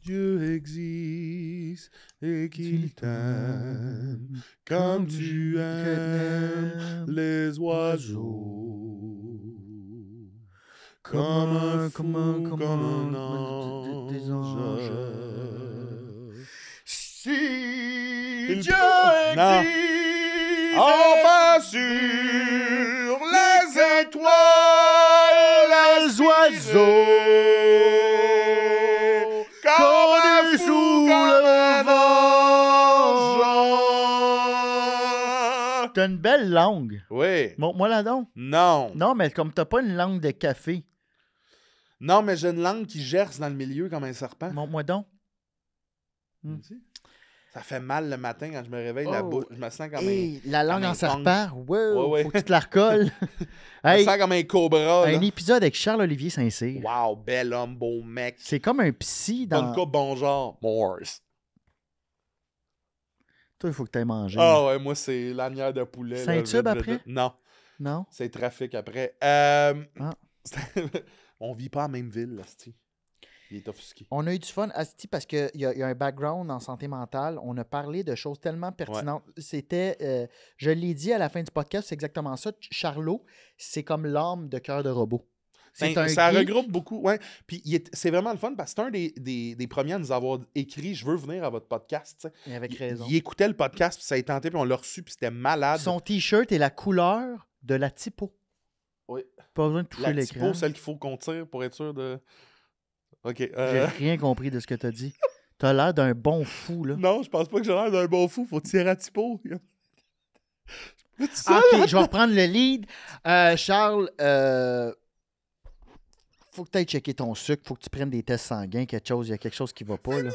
Dieu existe et qu'il t'aime comme tu aimes les oiseaux. Comme un fou, comme un ange. Si Dieu existe, enfin sur les étoiles, les oiseaux, comme un fou, comme un ange. T'as une belle langue. Oui. Montre-moi la donc. Non. Non, mais comme t'as pas une langue de café. Non, mais j'ai une langue qui gerce dans le milieu comme un serpent. Montre-moi donc. Ça fait mal le matin quand je me réveille, la bouche. Je me sens comme Hey, la langue un en serpent. Wow, Ouais. faut que tu te la recolle. Je me sens comme un cobra. Un Là. épisode avec Charles-Olivier Saint-Cyr. Wow, bel homme, beau mec. C'est comme un psy dans... Tonka, bonjour. Morse. Toi, il faut que tu aies mangé. Ah ouais, moi, c'est lanière de poulet. Saint-Tube après? Non, Non? c'est trafic après. On vit pas en même ville, là, c'ti. Il est offusqué. On a eu du fun, Asti, parce qu'il y a un background en santé mentale. On a parlé de choses tellement pertinentes. C'était, je l'ai dit à la fin du podcast, c'est exactement ça. Charlot, c'est comme l'âme de Cœur de Robot. C'est Ben, un ça geek. regroupe beaucoup, ouais. Puis c'est vraiment le fun parce que c'est un des premiers à nous avoir écrit « Je veux venir à votre podcast ». Et avec raison. Il écoutait le podcast, puis ça a tenté, puis on l'a reçu, puis c'était malade. Son T-shirt est la couleur de la typo. Oui. Pas besoin de toucher La l'écran. typo, celle qu'il faut qu'on tire pour être sûr de... OK. J'ai rien compris de ce que tu as dit. T'as l'air d'un bon fou, là. Non, je pense pas que j'ai l'air d'un bon fou. Faut tirer à typo. OK, je vais reprendre le lead. Charles, faut que tu ailles checker ton sucre. Faut que tu prennes des tests sanguins, quelque chose. Il y a quelque chose qui va pas, là.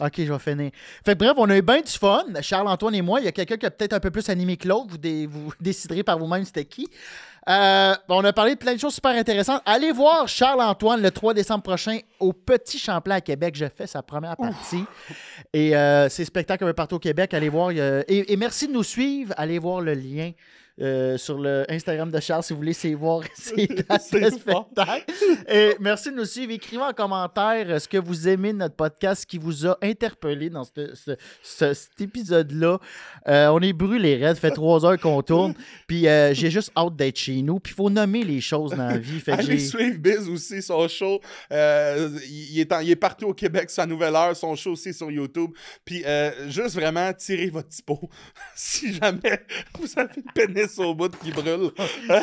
OK, je vais finir. Fait que bref, on a eu bien du fun. Charles-Antoine et moi, il y a quelqu'un qui a peut-être un peu plus animé que l'autre. Vous déciderez par vous-même c'était qui. On a parlé de plein de choses super intéressantes. Allez voir Charles-Antoine le 3 décembre prochain au Petit Champlain à Québec. Je fais sa première partie. Et c'est spectacle un peu partout au Québec. Allez voir. Et merci de nous suivre. Allez voir le lien sur le Instagram de Charles si vous voulez voir ses dates de spectacle. Et merci de nous suivre. Écrivez en commentaire ce que vous aimez de notre podcast, ce qui vous a interpellé dans cet épisode-là. On est brûlés raides. Ça fait 3 heures qu'on tourne. Puis j'ai juste hâte d'être chez nous. Puis il faut nommer les choses dans la vie. Fait que allez suivre Biz aussi, son show. Il est partout au Québec, sa nouvelle heure. Son show aussi sur YouTube. Puis juste vraiment, tirez votre typo. Si jamais vous avez le pénis au bout qui brûle.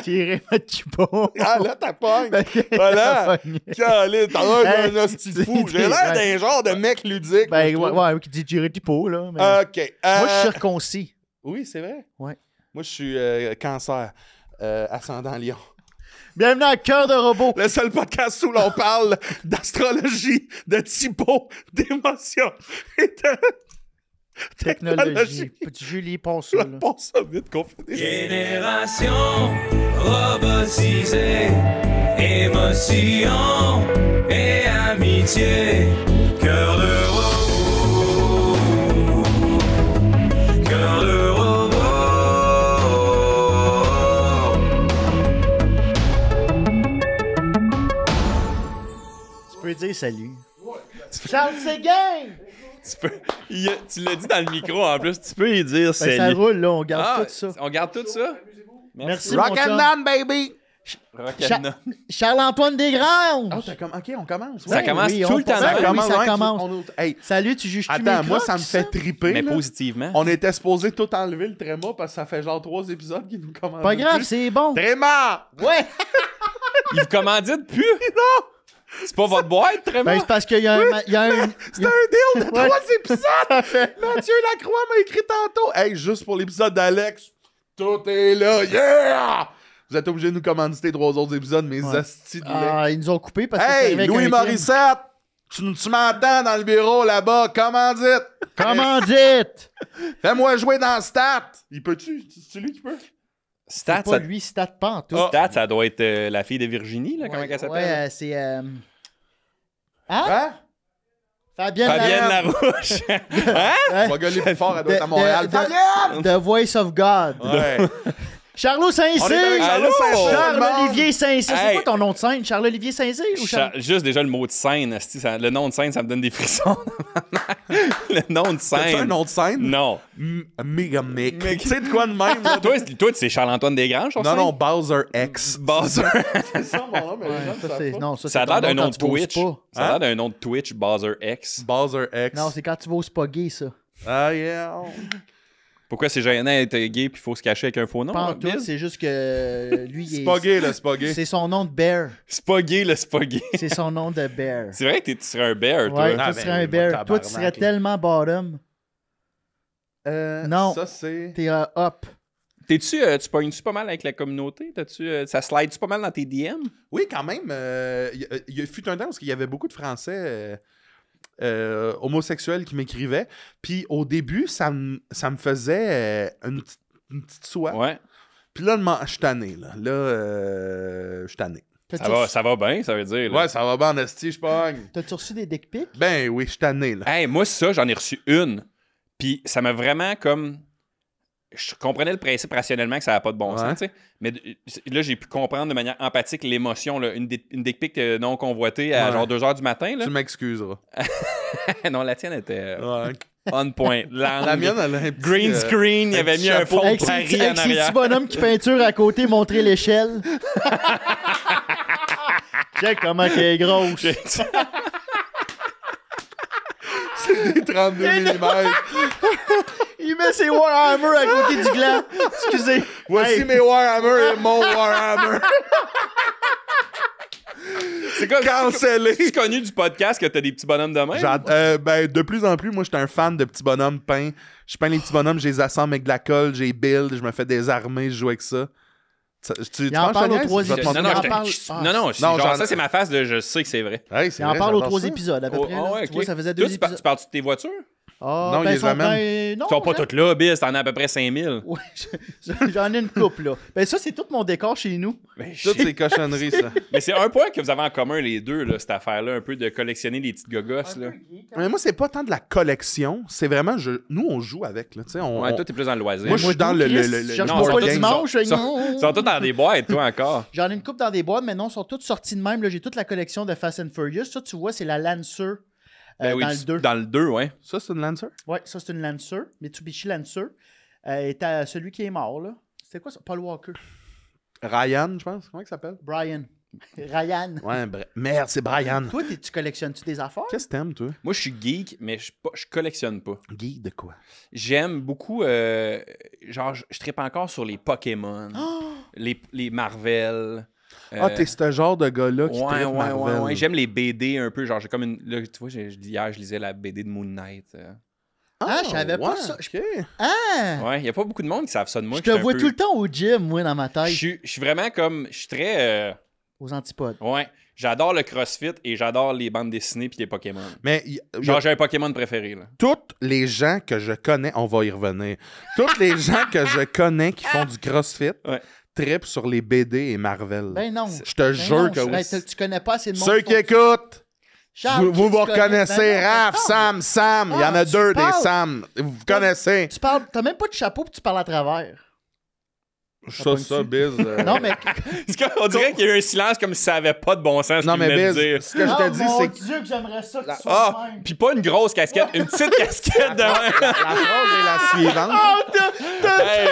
Tirez votre typo. Ah là, t'as pogné. Voilà. Calé, t'as l'air d'un hostie de fou. J'ai l'air d'un genre de mec ludique. Ben ouais, qui dit tirer typo, là. Mais... OK. Moi, je suis circoncis. Oui, c'est vrai. Ouais. Moi, je suis cancer. Ascendant Lion. Bienvenue à Cœur de Robot. Le seul podcast où l'on parle d'astrologie, de typo, d'émotion et de technologie. Petit Julie, pense ça. Là. Pense ça vite qu'on fait des... Génération robotisée, émotion et amitié. Cœur de robot, cœur de robot. Tu peux dire salut. Charles Séguin! Tu l'as dit dans le micro en plus, tu peux y dire salut. Ça roule, là, on garde tout ça. On garde tout ça? Merci, Rock mon and chum. down, baby! Charles-Antoine Desgranges! OK, on commence. Ça commence oui, tout le temps. ça même. commence. Ça ouais, commence. Hey, Salut, tu juges-tu attends, mes moi, crocs, ça me fait triper. Mais là. positivement. On était supposé tout enlever le tréma parce que ça fait genre 3 épisodes qu'ils nous commandent. Pas grave, c'est bon. Tréma! Ouais! Il vous commandite plus? Non! C'est pas votre boîte, très Ben, mal. c'est parce qu'il y a un... C'est un deal de 3 épisodes! fait. Mathieu Lacroix m'a écrit tantôt. Hey, juste pour l'épisode d'Alex, tout est là, yeah! Vous êtes obligés de nous commanditer 3 autres épisodes, mes astis de lait. Ah, ils nous ont coupé parce que... c'est Hey, arrivé avec Louis un Morissette! Tu m'entends dans le bureau là-bas? Commandite! Commandite! Fais-moi jouer dans Stat! Il peut-tu? C'est lui qui peut? Stat, C'est pas lui, Stat pas en tout. Stat, ça doit être la fille de Virginie, là, comment elle s'appelle? Ouais, c'est... Hein? Hein? Fabienne Larouche. Hein? On va gueuler plus fort, elle doit être à Montréal. The Voice of God. Ouais. Charlot On est avec Saint-Cyr! Charlot Saint-Cyr, Charles-Olivier Saint-Cyr. C'est Hey. quoi ton nom de scène? Charles-Olivier Saint-Cyr ou Charles... Juste déjà le mot de scène, esti, le nom de scène, ça me donne des frissons. Le nom de scène. T'as-tu un nom de scène? Non. Mega Mick. Tu sais de quoi de même? Là? Toi, c'est Charles-Antoine Desgranges, ton Non, scène? non, Bowser X. Bowser. C'est ça, mon nom, mais Ouais, ça, c'est... Non, Ça a c'est l'air ton d'un nom quand de tu vas au Twitch. spa. Ça a l'air d'un nom de Twitch, Bowser X. Bowser X. Non, c'est quand tu vas au spa gay, ça. Ah, yeah. Pourquoi c'est gênant d'être gay puis il faut se cacher avec un faux nom? Pas en Biz? tout, c'est juste que lui, C'est pas gay, là, c'est pas gay. C'est son nom de bear. C'est pas gay, là, c'est pas gay. C'est son nom de bear. C'est vrai que tu serais un bear, toi. Ouais, Ah, toi, ben tu serais un oui, bear. moi, Toi, tu serais tabarnak, là. tellement bottom. Non. Ça, c'est... T'es up. Tu pognes-tu pas mal avec la communauté? Ça slide-tu pas mal dans tes DM? Oui, quand même. Il fut un temps parce qu'il y avait beaucoup de Français homosexuels qui m'écrivaient. Puis au début, ça me faisait une petite soie. Ouais. Puis là, je suis tanné. Là, je suis tanné. Ça va bien, ça veut dire. Là. Ouais, ça va bien en esti, je pogne. T'as-tu reçu des dick pics? Ben oui, je suis tanné. Là. Hey, moi, ça, j'en ai reçu une. Puis ça m'a vraiment comme... Je comprenais le principe rationnellement que ça n'a pas de bon Ouais. sens, tu sais. Mais là, j'ai pu comprendre de manière empathique l'émotion. Là. Une dick pic non convoitée à Ouais. genre 2h du matin. Là. Tu m'excuseras. Non, la tienne était Ouais. on point. La mienne, elle a un petit, Green screen, il un avait petit mis un chapeau. fond Avec de ses Paris petits en arrière. bonhommes qui peinturent à côté, montrer l'échelle. Check comment qu'elle est grosse. Des 32 mm. Il met ses Warhammer à côté du gland. Excusez. Voici Hey. mes Warhammer et mon Warhammer. C'est comme Cancellé. tu connu du podcast que t'as des petits bonhommes de même? Ben, de plus en plus, moi, j'étais un fan de petits bonhommes peints. Je peins les petits bonhommes, je les assemble avec de la colle, j'ai build, je me fais des armées, je joue avec ça. Tu en penses, parle au Chaniaise? troisième- Je vais te Non, montrer. non, je- parle- je- Ah. non, Non, genre, j'en- ça, c'est ma face de je sais que c'est vrai. Hey, c'est Il en vrai, parle aux j'adore 3 ça. épisodes à peu près. là. ouais, Tu vois, ok. ça faisait Toi, 2 tu épisodes. parles-tu de tes voitures? Ah, Non, ben, ils les amènent. non, Ils sont pas hein. toutes là, Biz, t'en as à peu près 5000. Ouais, j'en ai une couple, là. Ben, ça, c'est tout mon décor chez nous. Toutes ces cochonneries, ça. Mais c'est un point que vous avez en commun, les deux, là, cette affaire-là, un peu de collectionner les petites gogosses. Là. Mais moi, c'est pas tant de la collection, c'est vraiment, nous, on joue avec, là, tu sais. Ouais, toi, t'es plus dans le loisir. Moi, je suis dans le Je cherche non, pas sont le tous- dimanche. Ils sont tous dans des boîtes, toi, encore. J'en ai une coupe dans des boîtes, mais non, ils sont toutes sorties de même. Là, j'ai toute la collection de Fast and Furious. Ça, tu vois, c'est la Lancer Ben oui, dans le 2. Dans le 2, ouais. Ça, c'est une Lancer? Ouais, ça, c'est une Lancer. Mitsubishi Lancer. Et t'as celui qui est mort, là. C'était quoi ça? Paul Walker. Ryan, je pense. Comment il s'appelle? Brian. Ryan. Ouais, merde, c'est Brian. Toi, tu collectionnes-tu des affaires? Qu'est-ce que t'aimes, toi? Moi, je suis geek, mais je collectionne pas. Geek de quoi? J'aime beaucoup, genre, je trippe encore sur les Pokémon, les Marvel. T'es ce genre de gars-là qui traite Marvel. Ouais. J'aime les BD un peu, genre, j'ai comme une... Là, tu vois, hier, je lisais la BD de Moon Knight. Ah, je savais pas ça. ok. Ah! Ouais, il y a pas beaucoup de monde qui savent ça de moi. Je te vois tout le temps au gym, moi, dans ma tête. Je suis vraiment comme... Je suis très... Aux antipodes. Ouais. J'adore le CrossFit et j'adore les bandes dessinées puis les Pokémon. Mais Genre, j'ai un Pokémon préféré, là. toutes les gens que je connais, on va y revenir, toutes les gens que je connais qui font du CrossFit Ouais. trippent sur les BD et Marvel. Ben non. Je te jure que oui. Ben, tu connais pas assez de monde. Ceux qui écoutent, Charles, vous qui tu connais? reconnaissez. Ben non, Raph, ben Sam, il y en a tu deux des parles. Sam. Vous connaissez. Tu parles, t'as même pas de chapeau puis tu parles à travers. Ça, Biz. Non, mais. On dirait qu'il y a eu un silence comme si ça avait pas de bon sens ce Non, qu'il mais venait de Biz, dire. ce que je te dis, mon c'est que Dieu, que j'aimerais ça que tu sois Ah, de même. puis pas une grosse casquette, une petite casquette de même. la phrase est la suivante. Hey,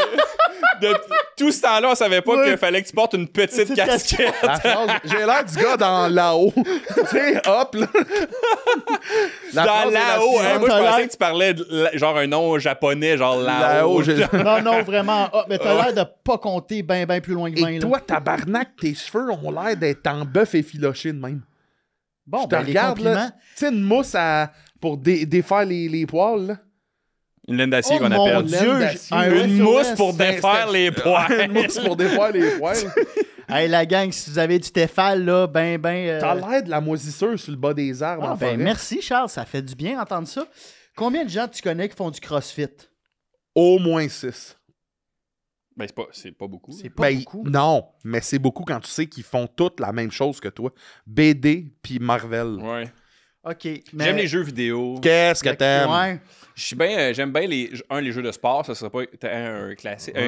de tout ce temps-là, on savait pas Ouais. qu'il fallait que tu portes une petite casquette. La phrase, j'ai l'air du gars dans là-haut. Tu sais, hop, là. La Dans phrase est la là-haut, hein, suivante. moi je T'as pensais l'air- que tu parlais de genre un nom japonais, genre Là-haut, là-haut. j'ai- Non, non, vraiment. Ah, mais t'as l'air de pas compter ben plus loin que 20. Et là. toi, tabarnak, tes cheveux ont l'air d'être en bœuf effiloché de même. Bon, Je te ben, les regarde, compliments. là. Tu sais, une mousse pour défaire les poils, là. Une laine d'acier Oh qu'on mon appelle. Dieu, d'acier. un Une SOS. mousse pour Ben, défaire les poils. Une mousse pour défaire les poils. Hey, la gang, si vous avez du Tefal, là, T'as l'air de la moisissure sur le bas des arbres Ah, en ben, forêt. merci, Charles. Ça fait du bien d'entendre ça. Combien de gens tu connais qui font du CrossFit? Au moins 6. Ben, c'est pas beaucoup. C'est pas Ben, beaucoup. non, mais c'est beaucoup quand tu sais qu'ils font toutes la même chose que toi. BD puis Marvel. Ouais. OK. J'aime les jeux vidéo. Qu'est-ce que t'aimes? Ouais. J'aime bien les jeux de sport. Ça serait pas un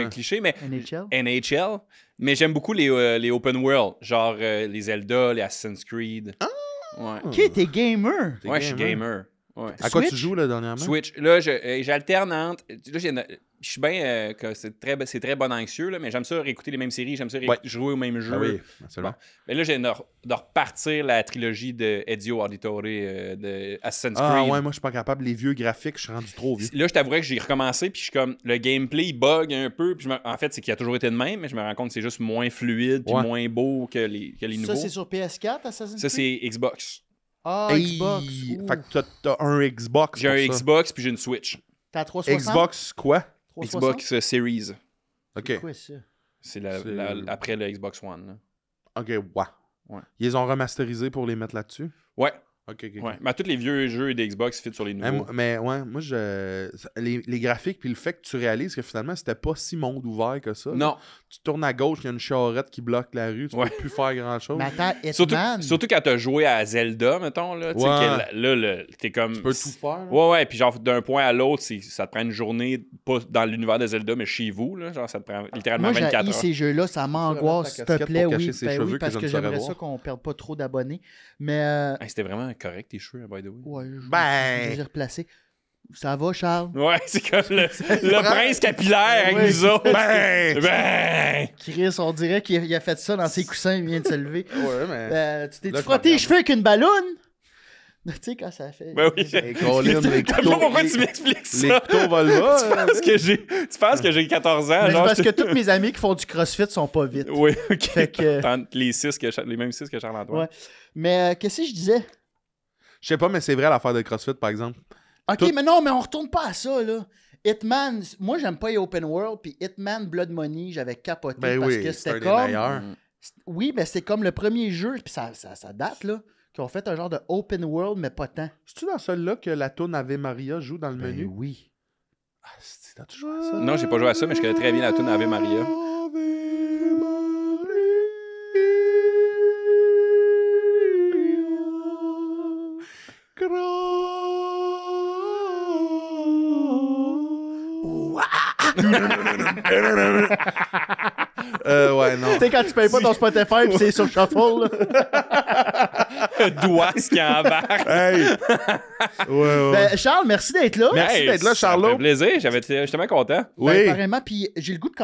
cliché, mais NHL. NHL. Mais j'aime beaucoup les open world, genre les Zelda, les Assassin's Creed. Ouais. OK, t'es gamer. Ouais, je suis gamer. Ouais. À quoi tu Switch? joues, là, dernièrement? Switch. Là, j'alterne entre. Là, je suis bien que c'est très bon anxieux, là, mais j'aime ça réécouter les mêmes séries, j'aime ça jouer aux mêmes jeux. Ah oui, absolument. Bon. Mais là, j'ai de repartir la trilogie de Ezio Auditore de Assassin's Ah Creed. ouais, moi, je suis pas capable. Les vieux graphiques, je suis rendu trop vieux. Là, je t'avouerais que j'ai recommencé, puis je suis comme, le gameplay, il bug un peu. Puis en fait, c'est qu'il a toujours été de même, mais je me rends compte que c'est juste moins fluide, puis moins beau que les nouveaux. Ça, c'est sur PS4, Assassin's Ça, Creed? c'est Xbox. Ah, Hey, Xbox. Fait que t'as un Xbox. J'ai pour un ça. Xbox, puis j'ai une Switch. T'as 360? Xbox quoi? 360? Xbox Series. OK. C'est quoi ça? C'est après le Xbox One. Là. OK, ouais. Ils les ont remasterisé pour les mettre là-dessus? Ouais. OK. Ouais. Mais tous les vieux jeux de Xbox fit sur les nouveaux. Mais ouais, moi, les graphiques, puis le fait que tu réalises que finalement, c'était pas si monde ouvert que ça. Non. Tu tournes à gauche, il y a une charrette qui bloque la rue, tu peux plus faire grand-chose. Mais attends, Hitman... Surtout quand t'as joué à Zelda, mettons, là. Tu sais, là, t'es comme... Tu peux tout faire. Là. Ouais, puis genre, d'un point à l'autre, ça te prend une journée, pas dans l'univers de Zelda, mais chez vous, là. Genre, ça te prend littéralement Moi, 24 j'ai heures. ces jeux-là, ça m'angoisse, s'il te plaît, oui. Ses Ben cheveux oui, que parce je que ne saurais j'aimerais voir. ça qu'on perde pas trop d'abonnés. Mais... Hey, c'était vraiment correct, tes cheveux, by the way. Ouais, je Ben. les ai replacés. Ça va, Charles? Ouais, c'est comme le prince capillaire avec Oui. nous autres. Ben. Chris, on dirait qu'il a fait ça dans ses coussins, il vient de se lever. Ouais, mais... Tu t'es Là, je frotté les regarde. cheveux avec une balloune? Tu sais, quand ça fait... Ben oui. Hey, Colin, les T'as couteaux- pas pourquoi les- tu m'expliques Les ça. couteaux volent Tu penses que j'ai 14 ans, Mais c'est genre. parce que tous mes amis qui font du crossfit sont pas vite. Oui, ok. Fait que- Les mêmes 6 que Charles-Antoine. Ouais. Mais qu'est-ce que je disais? Je sais pas, mais c'est vrai l'affaire de CrossFit, par exemple. Ok, Tout- mais non, mais on retourne pas à ça, là. Hitman, moi j'aime pas les open world, puis Hitman Blood Money, j'avais capoté Ben parce oui, que c'est un c'était des comme... meilleurs. Oui, mais c'est comme le premier jeu, puis ça date, là, qui ont fait un genre de open world, mais pas tant. C'est-tu dans celui-là que la toune Ave Maria joue dans le Ben menu? oui. Ah, t'as-tu joué à ça? Non, j'ai pas joué à ça, mais je connais très bien la tune Ave Maria. Ave Maria. Ouais, non. Tu sais, quand tu payes pas ton Spotify, puis c'est sur Shuffle, là. Douas qui embarque. Hey! Ouais. Ben, Charles, merci d'être là. Merci d'être là, Ça Charlot. fait plaisir, j'étais bien content. Oui. Ben, apparemment, puis j'ai le goût de...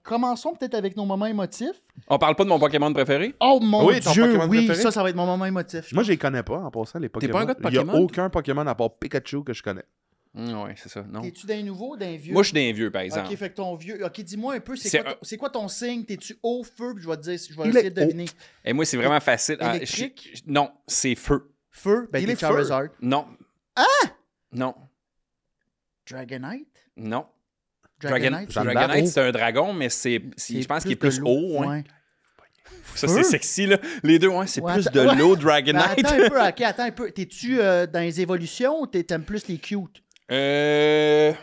Commençons peut-être avec nos moments émotifs. On parle pas de mon Pokémon préféré? Oh mon Oui, ton Dieu, Pokémon oui, préféré? ça va être mon moment émotif. Moi, je les connais pas, en passant, les Pokémon. pas un gars de Il y a Pokémon? aucun Pokémon à part Pikachu que je connais. Ouais, c'est ça. Non. T'es-tu d'un nouveau ou d'un vieux? Moi, je suis d'un vieux, par exemple. Ok, fait que ton vieux. Ok, dis-moi un peu, C'est c'est quoi ton signe? T'es-tu au feu? Puis je vais te dire, je vais Il essayer est de deviner. Et moi, c'est vraiment facile. Ah, Électrique? non, c'est feu. Feu? Ben, Il t'es est feu. Charizard. Non. Non. Dragonite? Non. Dragonite? Jeanne Dragonite, d'Arc. c'est un dragon, mais je pense qu'il est plus de haut. l'eau. Ouais. Ça, Feu? c'est sexy, là. Les deux, ouais, c'est Ouais, plus attends, de ouais. l'eau, Mais Dragonite. attends un peu, ok, attends un peu. T'es-tu dans les évolutions ou t'aimes plus les cute? J'aime.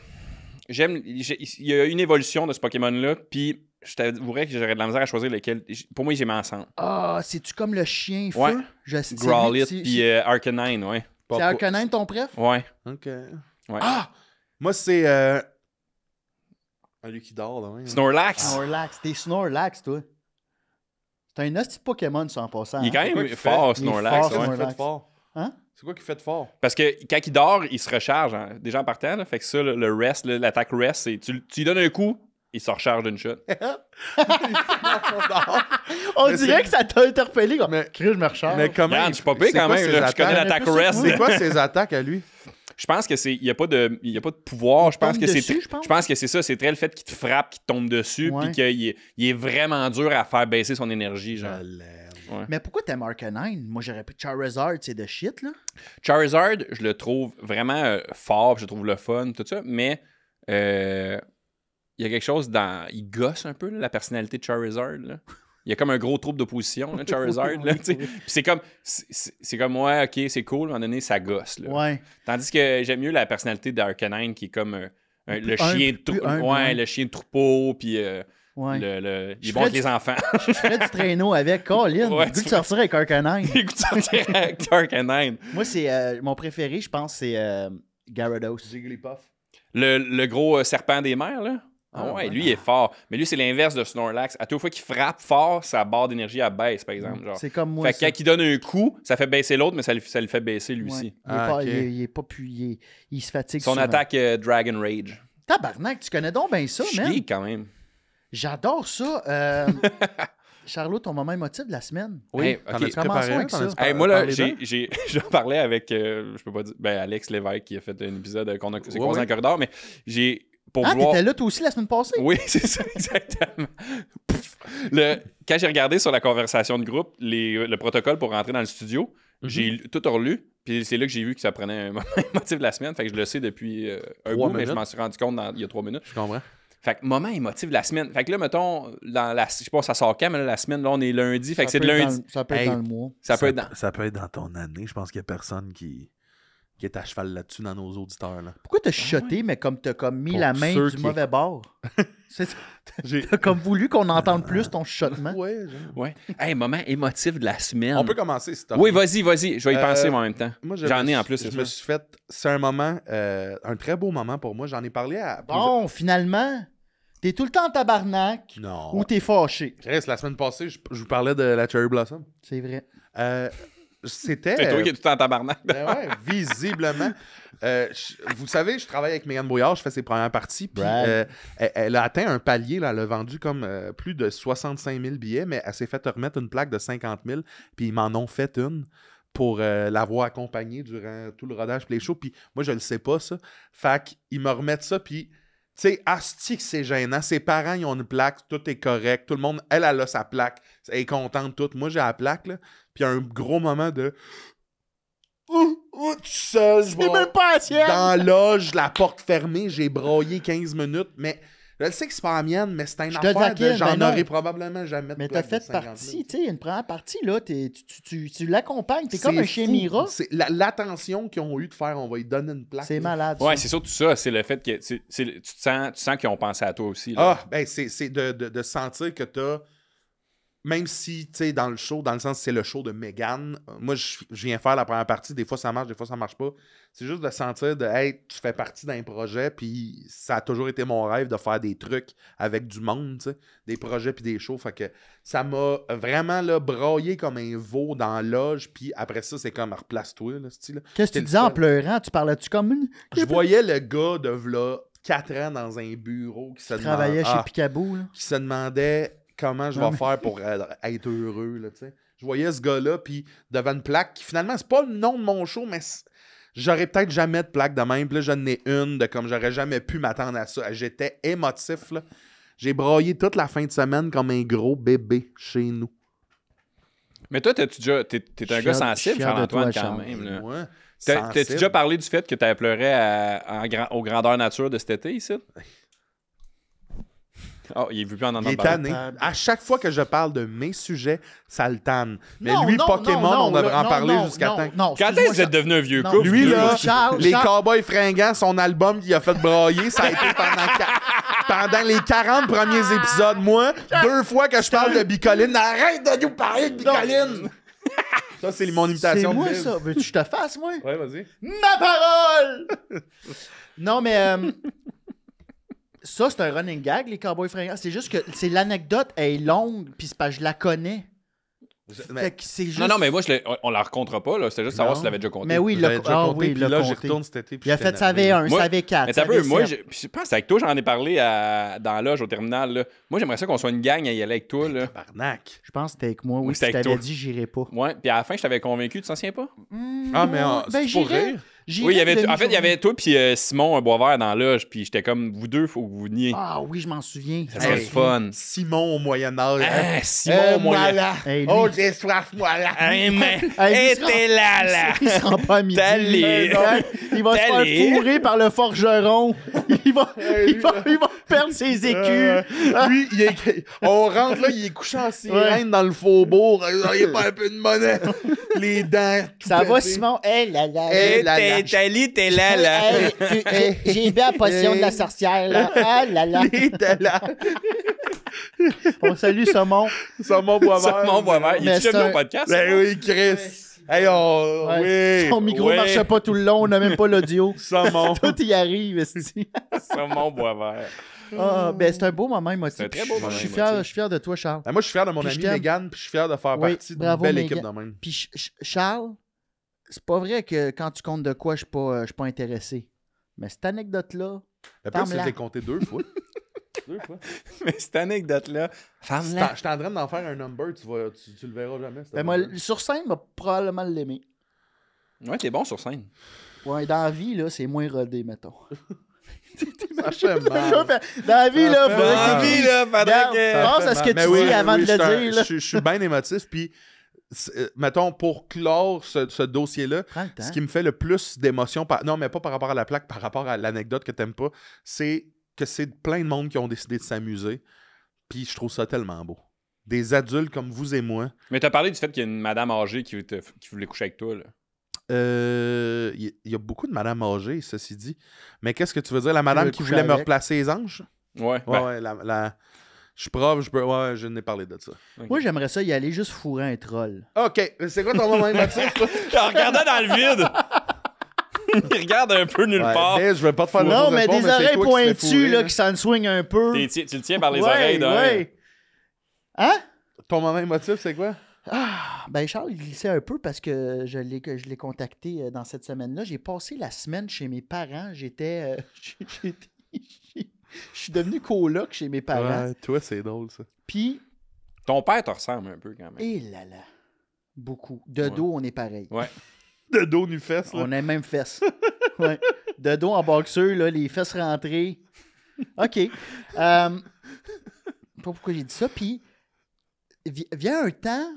Il y a une évolution de ce Pokémon-là, puis je t'avouerais que j'aurais de la misère à choisir lequel. Pour moi, j'ai mis ensemble. Ah, c'est-tu comme le chien feu? Ouais. C'est Growlithe, lui, puis Arcanine, ouais. c'est Arcanine ton préf? Ouais. Ok. Ouais. Ah! Moi, c'est. Lui qui dort, là. Ouais. Snorlax. Snorlax. T'es Snorlax, toi. C'est un hostie de Pokémon, ça, en passant. Il est quand C'est quoi même qu'il fort, fait? Snorlax. Il est Qu'est-ce fort, ouais. qu'il fait de Snorlax. fort? Hein? C'est quoi qu'il fait de fort? Parce que quand il dort, il se recharge, hein, déjà en partant. Là, fait que ça, le rest, l'attaque rest, c'est tu lui donnes un coup, il se recharge d'une shot. On Mais dirait c'est- que ça t'a interpellé. Comme, Mais- Chris, je me recharge. Mais comment? Regarde, je suis pas pire c'est quand quoi même. ses Là, je connais attaques? l'attaque Un peu rest. C'est quoi ses attaques à lui? Je pense que c'est. Il n'y a pas de pouvoir. Je pense tombe que c'est. dessus, je pense. Je pense que c'est ça. C'est très le fait qu'il te frappe, qu'il te tombe dessus, Ouais. puis qu'il est vraiment dur à faire baisser son énergie. Genre. Mais pourquoi t'aimes Arcanine? Moi, j'aurais pu Charizard, c'est de shit, là. Charizard, je le trouve vraiment fort, puis je trouve le fun, tout ça, mais il y a quelque chose dans. Il gosse un peu, là, la personnalité de Charizard. Là. Il y a comme un gros trouble d'opposition, là, Charizard. Là, tu sais. Puis c'est comme. C'est comme, ouais, ok, c'est cool, à un moment donné, ça gosse. Là. Ouais. Tandis que j'aime mieux la personnalité d'Arcanine qui est comme le humble, chien de plus humble, ouais, ouais. le chien de troupeau, puis Ouais. Il Je est bon avec ferais les enfants. Je ferais du traîneau avec Colin. Ouais, J'ai tu goût de sortir avec Arcanine. J'ai le goût de sortir avec Dark Nine. Moi, c'est mon préféré, je pense, c'est Gyarados. Jigglypuff. Le gros serpent des mers, là. Ah, ouais, ouais. lui, il est fort. Mais lui, c'est l'inverse de Snorlax. À toute fois qu'il frappe fort, sa barre d'énergie, elle baisse, par exemple. Genre. C'est comme moi. Fait que ça. quand il donne un coup, ça fait baisser l'autre, mais ça le fait baisser lui Ouais. aussi. Il est Ah, pas, ok. il est pas il se fatigue Son souvent. attaque Dragon Rage. Tabarnak, tu connais donc bien ça, Je man. suis quand même. J'adore ça. Charlot, ton moment émotif de la semaine. Oui, T'en ok. as-tu préparé Commençons un? avec T'en ça. as-tu Hey, moi, là, parlé d'un? j'en parlais avec, je peux pas dire, Alex Lévesque qui a fait un épisode c'est Ouais, croisé ouais. dans le corridor, mais j'ai, pour Ah, vouloir... t'étais là toi aussi la semaine passée? Oui, c'est ça, exactement. Quand j'ai regardé sur la conversation de groupe le protocole pour rentrer dans le studio, j'ai tout relu, puis c'est là que j'ai vu que ça prenait un moment émotif de la semaine. Fait que je le sais depuis un 3 bout, mais je minutes. m'en suis rendu compte il y a 3 minutes. Je comprends. Fait que moment émotif de la semaine. Fait que là, mettons, je sais pas, ça sort quand, mais là, la semaine, là, on est lundi. Fait que c'est de lundi. Ça peut être Hey. dans le mois. Ça peut être dans. Ça peut être dans ton année. Je pense qu'il n'y a personne qui est à cheval là-dessus dans nos auditeurs. Là. Pourquoi t'as chuchoté, mais comme t'as comme mis Pour la main ceux du qui- mauvais bord? J'ai... T'as comme voulu qu'on entende plus ton chuchotement. Ouais, j'aime. Ouais. Hey, moment émotif de la semaine. On peut commencer, si t'as Oui, envie. vas-y. Je vais y penser, moi, en même temps. Moi, J'en ai en plus, c'est Je me ça. suis fait... C'est un moment, un très beau moment pour moi. J'en ai parlé à... Bon, finalement, t'es tout le temps en tabarnak Non. ou t'es fâché. Chris, la semaine passée, je vous parlais de la Cherry Blossom. C'est vrai. C'était... C'est toi qui es tout en tabarnak. Ben ouais, visiblement. Vous savez, je travaille avec Mégane Brouillard, je fais ses premières parties. Puis Brag. elle a atteint un palier, là, elle a vendu comme plus de 65 000 billets, mais elle s'est fait remettre une plaque de 50 000. Puis ils m'en ont fait une pour l'avoir accompagnée durant tout le rodage puis les shows. Puis moi, je le sais pas, ça. Fait qu'ils me remettent ça, puis... Tu sais, asti que c'est gênant. Ses parents, ils ont une plaque, tout est correct. Tout le monde, elle a sa plaque. Elle est contente, toute. Moi, j'ai la plaque, là. Puis il y a un gros moment de... tout seul, je C'est vais- même pas la sienne. dans la loge, la porte fermée, j'ai broyé 15 minutes, mais je sais que c'est pas la mienne, mais c'est un Je te affaire taquine, de j'en ben non. aurais probablement jamais de Mais t'as plaque de fait 50 000. partie, tu sais, une première partie, là, tu l'accompagnes. T'es comme C'est un chien fou. Mira. C'est l'attention qu'ils ont eu de faire, on va lui donner une plaque. C'est là. malade. Ouais, ça. c'est surtout ça. C'est le fait que tu sens qu'ils ont pensé à toi aussi. Là. Ah, ben c'est de sentir que t'as... Même si, tu sais, dans le show, dans le sens c'est le show de Mégane, moi, je viens faire la première partie, des fois ça marche, des fois ça marche pas. C'est juste de sentir de, hey, tu fais partie d'un projet, puis ça a toujours été mon rêve de faire des trucs avec du monde, tu sais, des projets puis des shows. Fait que ça m'a vraiment, là, braillé comme un veau dans la loge, puis après ça, c'est comme, replace-toi, là, style. Qu'est-ce que tu disais en pleurant? Tu parlais-tu comme une. Je voyais le gars de v'là 4 ans dans un bureau qui se Travaillais chez Picaboo, là. qui se demandait comment je vais Non, mais- faire pour être heureux, là, tu sais. Je voyais ce gars-là, puis devant une plaque qui, finalement, c'est pas le nom de mon show, mais j'aurais peut-être jamais de plaque de même. Puis là, j'en ai une de comme j'aurais jamais pu m'attendre à ça. J'étais émotif, là. J'ai braillé toute la fin de semaine comme un gros bébé chez nous. Mais toi, t'es un gars sensible, fier de Charles-Antoine, toi, quand Charles. même. Là. Ouais. T'as-tu sensible. déjà parlé du fait que t'avais pleuré aux grandeurs nature de cet été, ici? Oh, il veut plus en Il entendre est parler. tanné. À chaque fois que je parle de mes sujets, ça le tanne. Mais Non, lui, non, Pokémon, non, on devrait non, en parler non, jusqu'à non, temps. non, Quand excuse-moi, est-ce que vous êtes devenu un vieux Non, couple? Lui, vous là, deux? Charles, les Charles- Cowboys fringants, son album qui a fait brailler, ça a été pendant les 40 premiers épisodes. Moi, 2 fois que je parle de Bicoline, arrête de nous parler de Bicoline! Ça, c'est mon C'est imitation de moi, Biz. ça. Veux-tu que je te fasse, moi? Ouais, vas-y. Ma parole! Non, mais ça, c'est un running gag, les Cowboys fringants. C'est juste que l'anecdote est longue, puis c'est parce que je la connais. Fait que c'est juste... Non, mais moi, on la racontera pas, là. C'était juste savoir Non. si tu l'avais déjà compté. Mais oui, il J'avais l'a déjà compté, il puis l'a là, j'y compté. retourne cet été. puis Il a j'étais fait ça énervé. V1, Moi- ça V4. Mais t'as peu, moi, je pense avec toi, j'en ai parlé dans l'âge au terminal. Là. Moi, j'aimerais ça qu'on soit une gang à y aller avec toi. Là. Tabarnak. Je pense que c'était avec moi, oui. Oui, Si c'était avec t'avais toi. dit, j'irai pas. Ouais, puis à la fin, je t'avais convaincu, tu t'en souviens pas? Ah, mais Ben, c'est pour j'irai. rire. Oui, en fait, il y avait toi puis Simon un Boisvert dans l'âge, puis j'étais comme, vous deux, faut que vous veniez. Ah oui, je m'en souviens. Ça serait Hey. du fun. Simon au Moyen-Âge. Ah, Simon, moi, moi là. là. Hey, lui. Oh, j'ai soif, moi là. Hey, mais, Hey, lui, t'es là, là. Il se rend pas à midi. T'allais. Il va se T'allais. faire fourrer par le forgeron. Il va perdre ses écus. Lui, on rentre là, il est couché en sirène dans le faubourg. Il est pas un peu de monnaie. Les dents. tout Ça va, pété. Simon? Hey, là, là. Hey, là, là. T'es là, là. Hey, j'ai bu la potion de la sorcière, là. Ah là là. Les dents là. On salue Saumon. Saumon Boisvert. Saumon Boisvert. Il Mais est-tu venu c'est au podcast? Ben oui, Chris. Hey, Ouais. oui. Son micro Ouais. marchait pas tout le long, on n'a même pas l'audio. Saumon. Tout y arrive, esti. Saumon Boisvert. Ah, ben c'est un beau moment émotif. C'est un très beau moment Je suis émotif. fier, je suis fier de toi, Charles. Ben, moi, je suis fier de mon Puis je ami t'aime. Mégane, puis je suis fier de faire Oui, partie d'une bravo, belle Mégane. équipe de même. Puis Charles, c'est pas vrai que quand tu comptes de quoi, je suis pas intéressé. Mais cette anecdote-là, Le pire, c'est que je Ferme-la. l'ai compté 2 fois. 2 fois. Mais cette anecdote-là, femme Je suis en train d'en faire un number, tu le verras jamais. cette ben moi, number. sur scène, va probablement l'aimer. ouais, t'es bon sur scène. Ouais, dans la vie, là, c'est moins rodé, mettons. Ça fait mal. Dans la vie, là, fait faudrait mal. que Vie, là, faudrait Regarde, que... pense fait à ce mal. que Mais tu dis avant de le dire, là. Je suis bien émotif, puis mettons, pour clore ce dossier-là, Prends le temps. ce qui me fait le plus d'émotion, non, mais pas par rapport à la plaque, par rapport à l'anecdote que t'aimes pas, c'est que c'est plein de monde qui ont décidé de s'amuser, puis je trouve ça tellement beau. Des adultes comme vous et moi. Mais t'as parlé du fait qu'il y a une madame âgée qui voulait coucher avec toi, là. Il y a beaucoup de madame âgées, ceci dit. Mais qu'est-ce que tu veux dire? La madame veux qui coucher voulait me avec? replacer les anges? Ouais. Ouais, ben, ouais, je suis prof, je n'ai parlé de ça. Moi, j'aimerais ça y aller juste fourrer un troll. OK, c'est quoi ton moment émotif, toi? en regardant dans le vide. Il regarde un peu nulle Ouais, part. mais je vais pas te faire de Non, faux mais espoirs, des c'est oreilles toi qui te fais pointues, fourrer, là, qui s'en swing un peu. Tu le tiens par les Ouais, oreilles d'un. ouais. Hein? Ton moment émotif, c'est quoi? Ah, ben Charles, il glissait un peu parce que je l'ai contacté dans cette semaine-là. J'ai passé la semaine chez mes parents. J'étais... je suis devenu coloc chez mes parents. Ouais, toi, c'est drôle, ça. Puis, Ton père te ressemble un peu quand même. et là là, beaucoup. De Ouais. dos, on est pareil. Ouais. De dos nu fesses, là. On a même fesses. Ouais. De dos en boxeur, là, les fesses rentrées. OK. Pas pourquoi j'ai dit ça. Puis, vient un temps,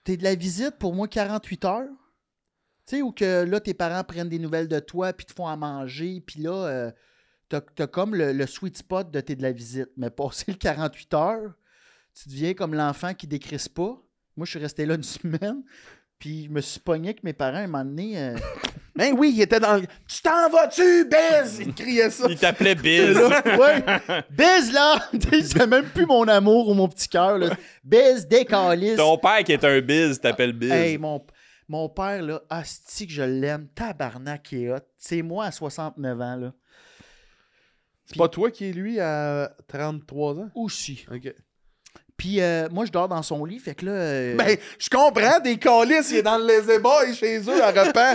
t'es de la visite pour moi 48 heures. Tu sais, où que là, tes parents prennent des nouvelles de toi, puis te font à manger, puis là, t'as comme le sweet spot de t'es de la visite. Mais passer le 48 heures, tu deviens comme l'enfant qui décrisse pas. Moi, je suis resté là une semaine, puis je me suis pogné avec mes parents un moment donné. Ben oui, il était dans le... Tu t'en vas-tu, Biz? Il criait ça. Il t'appelait Biz. Ouais. Biz, là! C'est même plus mon amour ou mon petit cœur. Là. Biz, décalisse. Ton père qui est un Biz t'appelle Biz. Hey, mon père, là, asti que je l'aime. Tabarnak qui est hot. C'est moi à 69 ans, là. C'est pas toi qui est lui à 33 ans? Aussi. OK. Puis moi, je dors dans son lit, fait que là... Ben, je comprends, des calices, il est dans le lazy boy chez eux, à repas.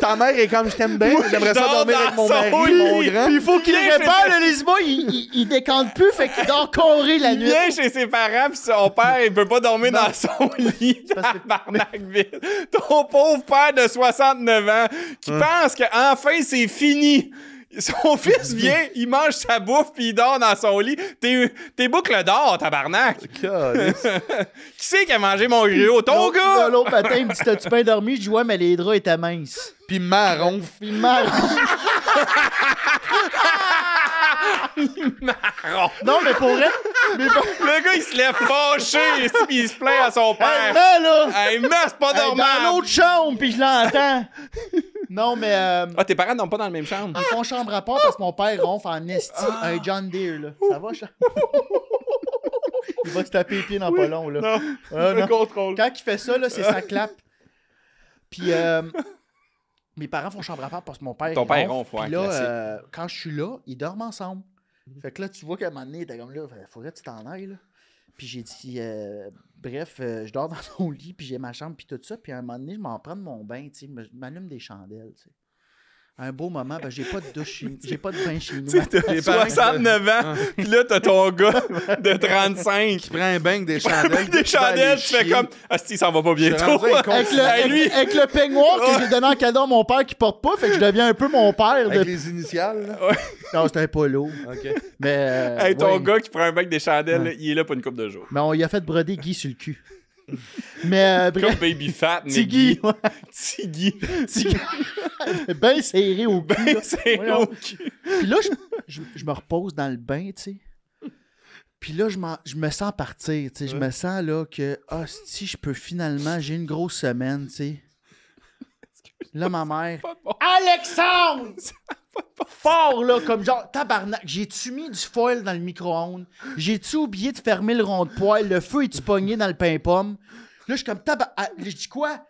Ta mère est comme je t'aime bien, mais j'aimerais ça dors dormir dans avec mon son mari, lit. mon grand. Puis il faut qu'il répare, le Lisboa, il décante plus, fait qu'il dort coré la Il nuit. vient chez ses parents, pis son père, il peut pas dormir dans son lit. parce que- Tabarnak, Biz. Ton pauvre père de 69 ans qui pense qu'enfin c'est fini. Son fils vient, il mange sa bouffe puis il dort dans son lit. T'es boucle d'or, tabarnak. Calice. Qui c'est qui a mangé mon griot? Ton gars! L'autre matin, il me dit, t'as-tu bien dormi? Je dis, ouais, mais les draps étaient minces. Puis marron. Puis marron. Non, mais pour vrai, Le gars, il se lève fâché pis il se plaint à son hey, père. man, là! Hey, mais c'est pas Hey, normal! dans l'autre chambre, puis je l'entends. Non, mais Ah, tes parents n'ont pas dans la même chambre? ils font chambre à part parce que mon père ronfle en esti un John Deere, là. Ça va, Charles? Il va se taper les pieds dans pas long, là. Non, Non. le contrôle. Quand il fait ça, là, c'est sa clap. Puis mes parents font chambre à part parce que mon père Ton il père ronfle. ronfle, ouais, Puis là, classique. quand je suis là, ils dorment ensemble. Fait que là, tu vois qu'à un moment donné, il était comme là, faudrait que tu t'en ailles, là. Puis j'ai dit, bref, je dors dans son lit, puis j'ai ma chambre, puis tout ça. Puis à un moment donné, je m'en prends de mon bain, tu sais, je m'allume des chandelles, tu sais. Un beau moment, ben j'ai pas de douche chez nous, j'ai pas de bain chez nous. Tu sais, t'as Les parents- 69 ans, pis là, t'as ton gars de 35. Tu prends un bain avec des chandelles. Des chandelles, tu fais comme. Ah, si, ça va pas Je suis bientôt. rendu inconscient. Avec le, Hey, lui- avec le peignoir que j'ai donné en cadeau à mon père qui porte pas, fait que je deviens un peu mon père. Avec De... les initiales, là. Non, c'était un polo. OK. Mais, Hey, ton ouais. gars qui prend un bec des chandelles, Ouais. là, il est là pour une couple de jours. Mais on y a fait broder Guy sur le cul. Mais Comme bref, Baby Fat, mais Tiggy, Guy. ouais, Tiggy. Tiggy. Bien serré au cul. là. C'est Voyons. au cul. Puis là, je me repose dans le bain, tu sais. Puis là, je me sens partir, tu sais. Je me sens là que, si je peux finalement, j'ai une grosse semaine, tu sais. Là, ma mère. Pas bon. Alexandre! fort, là, comme genre, tabarnak, j'ai-tu mis du foil dans le micro-ondes? J'ai-tu oublié de fermer le rond de poêle? Le feu est-tu pogné dans le pain-pomme? Là, je suis comme, je dis quoi?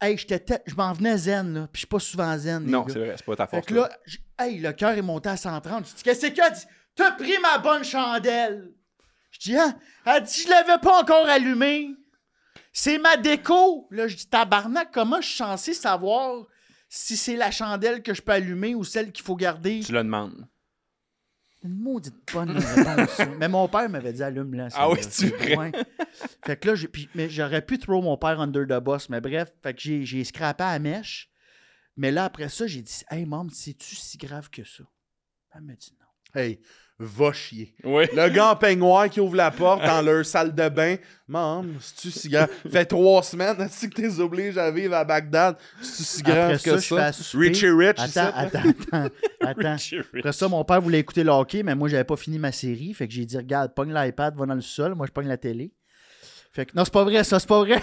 Hey, je m'en venais zen, là, puis je suis pas souvent zen, les Non, gars. c'est vrai, c'est pas ta Fait force. que là, hey, le cœur est monté à 130. Je dis, qu'est-ce qu'il a dit? T'as pris ma bonne chandelle. Je dis, hein? Elle dit, je l'avais pas encore allumée. C'est ma déco. Là, je dis, tabarnak, comment je suis censé savoir si c'est la chandelle que je peux allumer ou celle qu'il faut garder? Tu le demandes. Une maudite bonne réponse. Ça. Mais mon père m'avait dit, allume-la. Ah oui, c'est vrai. Ouais. Fait que là, mais j'aurais pu throw mon père under the bus, mais bref, fait que j'ai scrappé à la mèche. Mais là, après ça, j'ai dit, hey, maman, c'est-tu si grave que ça? Elle m'a dit non. Hey, va chier. Oui. Le gars en peignoir qui ouvre la porte dans leur salle de bain. Maman, c'est-tu si grave? Fait 3 semaines, est-ce que t'es obligé à vivre à Bagdad? C'est-tu si grave Après que ça, je fais à ça? souper. Richie Rich, Attends. Après ça, mon père voulait écouter le hockey, mais moi, j'avais pas fini ma série. Fait que j'ai dit, regarde, pogne l'iPad, va dans le sol. Moi, je pogne la télé. Fait que, non, c'est pas vrai, ça, c'est pas vrai.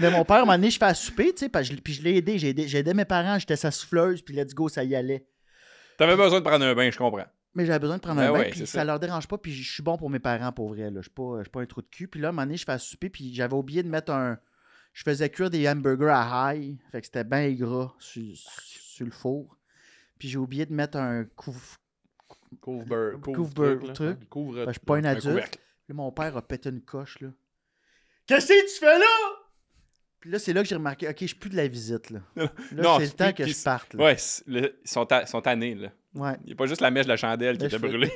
Mais mon père, à un moment donné, je fais à souper, tu sais, puis je l'ai aidé. J'ai aidé mes parents, j'étais sa souffleuse, puis let's go, ça y allait. T'avais besoin de prendre un bain, je comprends. Mais j'avais besoin de prendre Ben un bain, ouais, puis c'est ça ça. leur dérange pas, puis je suis bon pour mes parents, pour vrai, là. Je suis pas un trou de cul. Puis là, à un moment donné, je fais à souper, puis j'avais oublié de mettre je faisais cuire des hamburgers à high, fait que c'était bien gras sur le four. Puis j'ai oublié de mettre un Couvre-beurre. truc. Couvre. je suis pas un Un adulte. couvercle. Là, mon père a pété une coche, là. Qu'est-ce que tu fais là? Puis là, c'est là que j'ai remarqué, OK, je suis plus de la visite, là. Là, Non, c'est le c'est temps plus- que puis je parte, là. Ouais, ils sont tannés, là. Ouais. Il n'y a pas juste la mèche de la chandelle qui Là, était je fais- brûlée.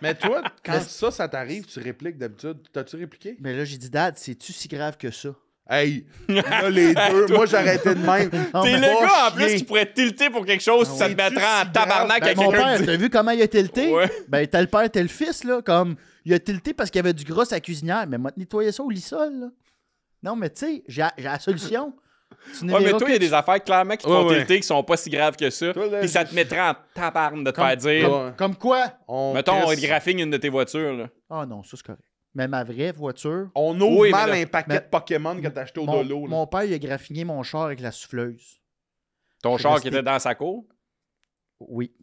Mais toi, quand Mais- ça t'arrive, tu répliques d'habitude. T'as-tu répliqué? Mais là, j'ai dit, Dad, c'est-tu si grave que ça? Hey, là, les deux, moi, j'arrêtais de même. Non, T'es mais- le va gars, en chier. plus, qui pourrait tilter pour quelque chose, Ah ça oui. te mettra en C'est-tu si tabarnak grave? avec Mon quelqu'un père, qui t'as vu comment il a tilté? Ouais. Ben, t'as le père, t'as le fils, là. Comme, il a tilté parce qu'il y avait du gras à la cuisinière. Mais moi, nettoyer ça au lit-sol, là. Non, mais tu sais, j'ai la solution. Tu Ouais, mais verras toi, il y a que des affaires clairement qui te font Ouais, ouais. tilter qui sont pas si graves que ça. Toi, là, Puis ça te mettrait en tabarne de te Comme- faire dire. Ouais. Comme quoi? Mettons, on crisse- graphine une de tes voitures, là. Ah non, ça, c'est correct. Mais ma vraie voiture, On ouvre Oui, mais mal là- un paquet mais- de Pokémon que t'as acheté au mon, dolo. là. mon père, il a graffiné mon char avec la souffleuse. Ton Je char restais- qui était dans sa cour. Oui.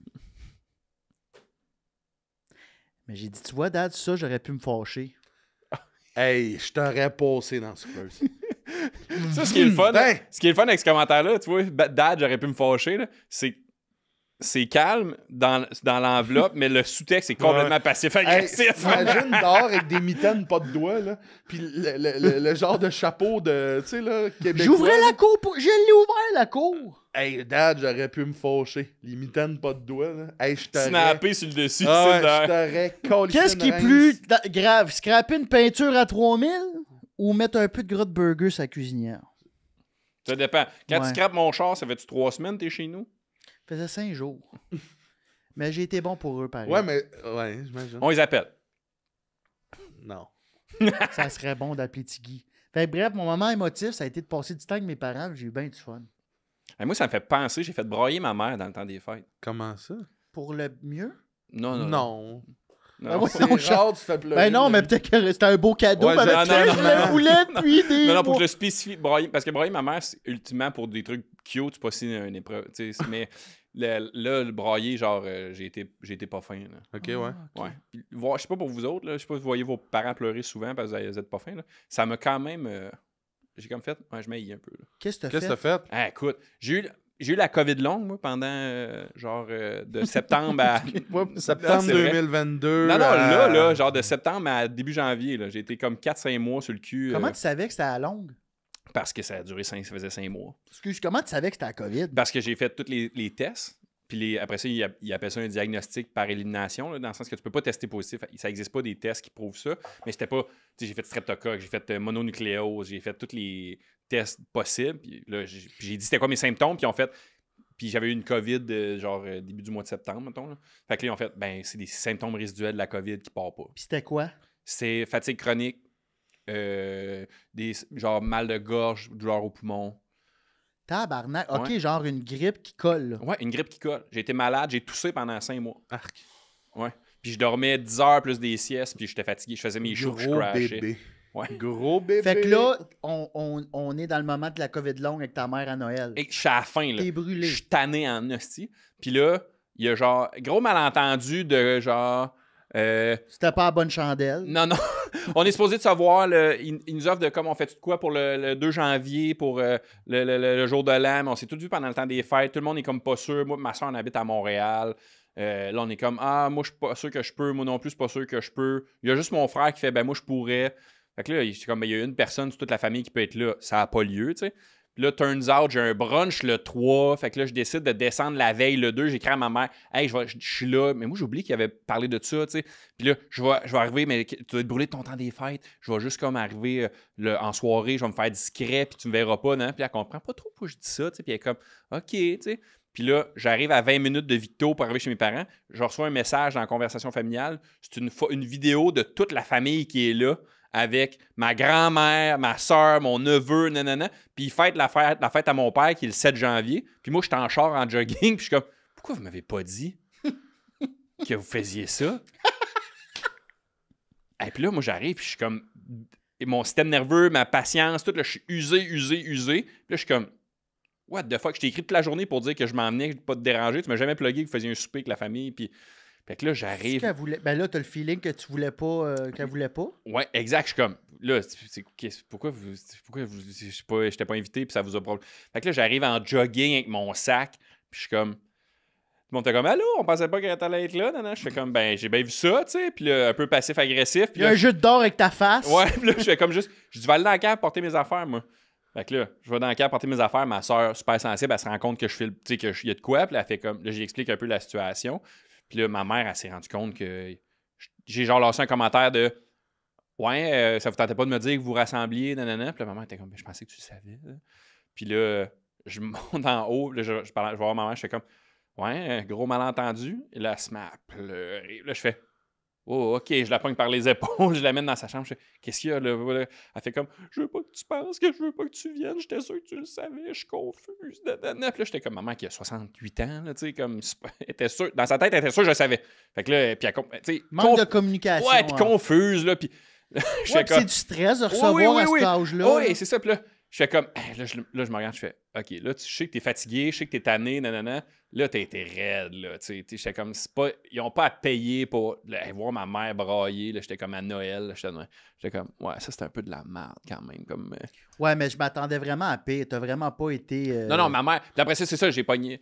Mais j'ai dit, tu vois, Dad, ça, j'aurais pu me fâcher. Hey, je t'aurais passé dans ce first. Ça, ce qui est le fun, Ben. ce qui est le fun avec ce commentaire-là, tu vois, Dad, j'aurais pu me fâcher, là, c'est calme dans l'enveloppe, mais le sous-texte est complètement Hey, passif-agressif. imagine dehors avec des mitaines, pas de doigts, là. Puis le genre de chapeau de, tu sais, là, québécois. J'ouvrais la cour pour... Je l'ai ouvert, la cour! Hey, Dad, j'aurais pu me fâcher. Les mitaines, pas de doigts, là. Hey, je t'aurais... Snapper sur le dessus, Ah ouais, c'est je dans- t'aurais collé Qu'est-ce qui est plus grave? Scraper une peinture à 3000 ou mettre un peu de gras de burger sur la cuisinière? Ça dépend. Quand Ouais. tu scrapes mon char, ça fait-tu 3 semaines t'es chez nous? Ça faisait 5 jours. Mais j'ai été bon pour eux, pareil. Ouais, mais... Ouais, j'imagine. On les appelle. Non. Ça serait bon d'appeler Tiggy. Fait que bref, mon moment émotif, ça a été de passer du temps avec mes parents. J'ai eu bien du fun. Hey, moi, ça me fait penser, j'ai fait broyer ma mère dans le temps des fêtes. Comment ça? Pour le mieux? Non, non. Non. non. Ah ouais. C'est Non, rare, tu fais pleurer. Ben non, là. mais peut-être que c'était un beau cadeau. Ouais, parce non, que non, je non, le voulais depuis des Non, non, pour mois. que je spécifie, broyer, parce que broyer ma mère, c'est ultimement pour des trucs cute, c'est pas si une épreuve. Tu sais, mais là, le broyer, genre, j'ai été pas fin. Là. OK, ouais. Ah, Ouais. Puis, je sais pas pour vous autres, là, je sais pas si vous voyez vos parents pleurer souvent parce que vous êtes pas fins. Là. Ça m'a quand même. J'ai comme fait. Ouais, je m'aille un peu. Là. Qu'est-ce que Qu'est-ce t'as que fait? t'as fait? Ah, écoute, j'ai eu la COVID longue, moi, pendant de septembre à. Septembre c'est vrai. 2022. Non, non, là, genre de septembre à début janvier, là, j'ai été comme 4-5 mois sur le cul. Comment tu savais que c'était à la longue? Parce que ça a duré ça faisait 5 mois. Excuse, comment tu savais que c'était la COVID? Parce que j'ai fait tous les tests. Puis après ça, il appelle ça un diagnostic par élimination, là, dans le sens que tu peux pas tester positif. Ça n'existe pas des tests qui prouvent ça. Mais c'était pas. Tu sais, j'ai fait streptocoque, j'ai fait mononucléose, j'ai fait tous les tests possibles. Puis là, j'ai dit c'était quoi mes symptômes. Puis ils ont fait. Puis j'avais eu une COVID, genre début du mois de septembre, mettons. Là. Fait que là, ils ont fait, ben, c'est des symptômes résiduels de la COVID qui part pas. Puis c'était quoi? C'est fatigue chronique, genre mal de gorge, douleur au poumon. Tabarnak. OK, Ouais. genre une grippe qui colle. Là. Ouais, une grippe qui colle. J'ai été malade, j'ai toussé pendant 5 mois. Arc. Ouais. Puis je dormais 10 heures plus des siestes, puis j'étais fatigué. Je faisais mes shows, je Gros crashais. bébé. Ouais. Gros bébé. Fait que là, on est dans le moment de la COVID longue avec ta mère à Noël. Et je suis à la fin, là. T'es brûlé. Je suis tanné en hostie. Puis là, il y a genre, gros malentendu de genre. C'était pas la bonne chandelle. Non, non. On est supposé de savoir, il nous offre de comme on fait de quoi pour le 2 janvier, pour le jour de l'an, mais on s'est tout vu pendant le temps des fêtes. Tout le monde est comme pas sûr. Moi, ma soeur, on habite à Montréal. Là, on est comme, moi, je suis pas sûr que je peux. Moi non plus, je suis pas sûr que je peux. Il y a juste mon frère qui fait, moi, je pourrais. Fait que là, il y a une personne de toute la famille qui peut être là. Ça n'a pas lieu, tu sais. Puis là, turns out, j'ai un brunch le 3. Fait que là, je décide de descendre la veille le 2. J'écris à ma mère, hey, je suis là. Mais moi, j'ai oublié qu'il avait parlé de ça, tu sais. Puis là, je vais arriver, mais tu vas te brûler de ton temps des fêtes. Je vais juste comme arriver en soirée, je vais me faire discret, puis tu me verras pas, non? Puis elle comprend pas trop pourquoi je dis ça, tu sais. Puis elle est comme, OK, tu sais. Puis là, j'arrive à 20 minutes de Victo pour arriver chez mes parents. Je reçois un message dans la conversation familiale. C'est une vidéo de toute la famille qui est là, avec ma grand-mère, ma soeur, mon neveu, nanana. Puis il fête la fête à mon père qui est le 7 janvier. Puis moi, je suis en char en jogging. Puis je suis comme, pourquoi vous m'avez pas dit que vous faisiez ça? Et puis là, moi, j'arrive. Puis je suis comme, et mon système nerveux, ma patience, tout, là, je suis usé. Puis là, je suis comme, what the fuck? Je t'ai écrit toute la journée pour dire que je m'emmenais, pas te déranger. Tu m'as jamais plugué que vous faisiez un souper avec la famille. Puis. Fait que là, j'arrive. Qu'elle voulait... Ben là, t'as le feeling que tu voulais pas, qu'elle voulait pas. Ouais, exact. Je suis comme, là, pourquoi j'étais pas invité puis ça vous a problème. Fait que là, j'arrive en jogging avec mon sac, puis je suis comme, tout le monde était comme, allô, on pensait pas qu'elle allait être là, non. Je fais comme, j'ai bien vu ça, tu sais, puis là, un peu passif-agressif. Il y a un jeu de d'or avec ta face. Ouais, puis là, je fais comme juste, je dis, va aller dans la cave porter mes affaires, moi. Fait que là, je vais dans la cave porter mes affaires, ma soeur, super sensible, elle se rend compte que je file, tu sais, qu'il y a de quoi, puis elle fait comme, là, j'explique un peu la situation. Puis là, ma mère, elle s'est rendue compte que j'ai genre lancé un commentaire de ouais, ça vous tentait pas de me dire que vous rassembliez, nanana. Puis là, ma mère était comme, je pensais que tu le savais. Là. Puis là, je monte en haut, là, je vais voir ma mère, je fais comme, ouais, gros malentendu. Et là, elle se met à pleurer. Là, je fais, oh, OK, je la pogne par les épaules, je l'amène dans sa chambre. Je fais, qu'est-ce qu'il y a là? Elle fait comme, je veux pas que tu penses que je veux pas que tu viennes, j'étais sûr que tu le savais, je suis confuse. Nanana. Puis là, j'étais comme maman qui a 68 ans, là, tu sais, comme, elle était sûre, dans sa tête, elle était sûre que je le savais. Fait que là, puis elle, tu sais, manque de communication. Ouais, puis confuse, là, puis. Ouais, c'est du stress de recevoir à cet âge-là. Oui, c'est ça. Puis là, je fais comme, là, je me regarde, je fais, OK, là, tu sais que t'es fatigué, je sais que t'es tanné, nanana. Là, t'as été raide, là. Tu sais, j'étais comme, c'est pas, ils ont pas à payer pour voir ma mère brailler. Là, j'étais comme à Noël. J'étais comme, ouais, ça, c'était un peu de la merde quand même. Comme, Ouais, mais je m'attendais vraiment à pire. T'as vraiment pas été. Non, ma mère. Puis après ça, c'est ça, j'ai pogné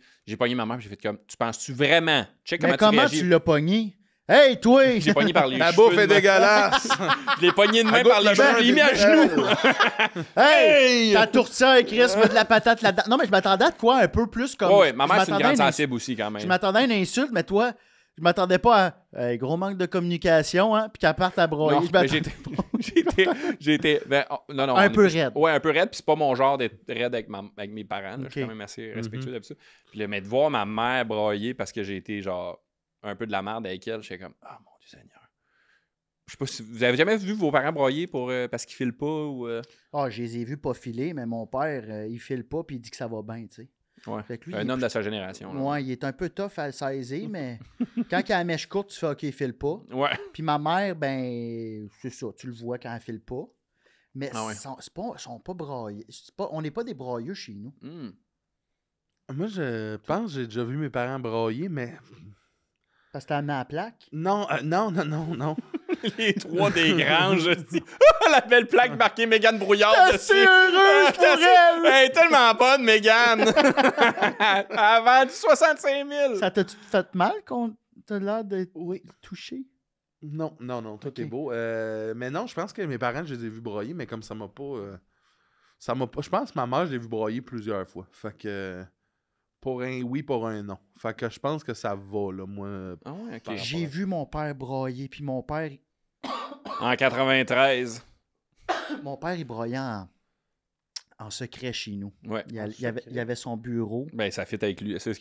ma mère, j'ai fait comme, tu penses-tu vraiment? Check mais comment tu l'as pogné? Hey, toi! J'ai pogné par les La cheveux. bouffe est dégueulasse! Je l'ai pogné de main par les cheveux, je l'ai mis à genoux. Hey! T'as tourti avec Chris, mets de la patate là-dedans. Non, mais je m'attendais à quoi un peu plus comme. Ouais, ma mère, c'est une grande sensible aussi, quand même. Je m'attendais à une insulte, mais toi, je m'attendais pas à. Hey, gros manque de communication, hein, puis qu'elle parte à broyer. Non, mais j'ai été non, un peu raide. Ouais, un peu raide, puis c'est pas mon genre d'être raide avec mes parents. Là. Okay. Je suis quand même assez respectueux d'habitude. Puis là, mais de voir ma mère broyer parce que j'ai été genre un peu de la merde avec elle, j'étais comme, ah mon Dieu Seigneur. Je sais pas si vous avez jamais vu vos parents broyer parce qu'ils filent pas ou. Ah, je les ai vus pas filer, mais mon père, il file pas, puis il dit que ça va bien, tu sais. Ouais. Lui, un homme de sa génération. Là. Ouais, il est un peu tough à le saisir, mais quand il a la mèche courte, tu fais OK, il file pas. Ouais. Puis ma mère, ben, c'est ça, tu le vois quand elle file pas. Mais ils sont pas braillés. On n'est pas des brailleux chez nous. Moi, je pense que j'ai déjà vu mes parents brailler, mais. Parce que t'as amené la plaque? Non. Les trois des granges, je dis. La belle plaque marquée Mégane Brouillard dessus. C'est heureuse pour elle! Elle est tellement bonne, Mégane! Elle a vendu 65 000. Ça t'a-tu fait mal qu'on t'a l'air d'être touché? Non, tout est beau. Mais non, je pense que mes parents, je les ai vus broyer, mais comme ça m'a pas... Je pense que ma mère, je l'ai vu broyer plusieurs fois. Fait que... Pour un oui, pour un non. Fait que je pense que ça va, là, moi. Ah ouais, ok. J'ai vu mon père broyer, puis mon père... En 93. Mon père, il broyait en secret chez nous. Ouais. Il avait son bureau. Ben, ça fit avec lui. C'est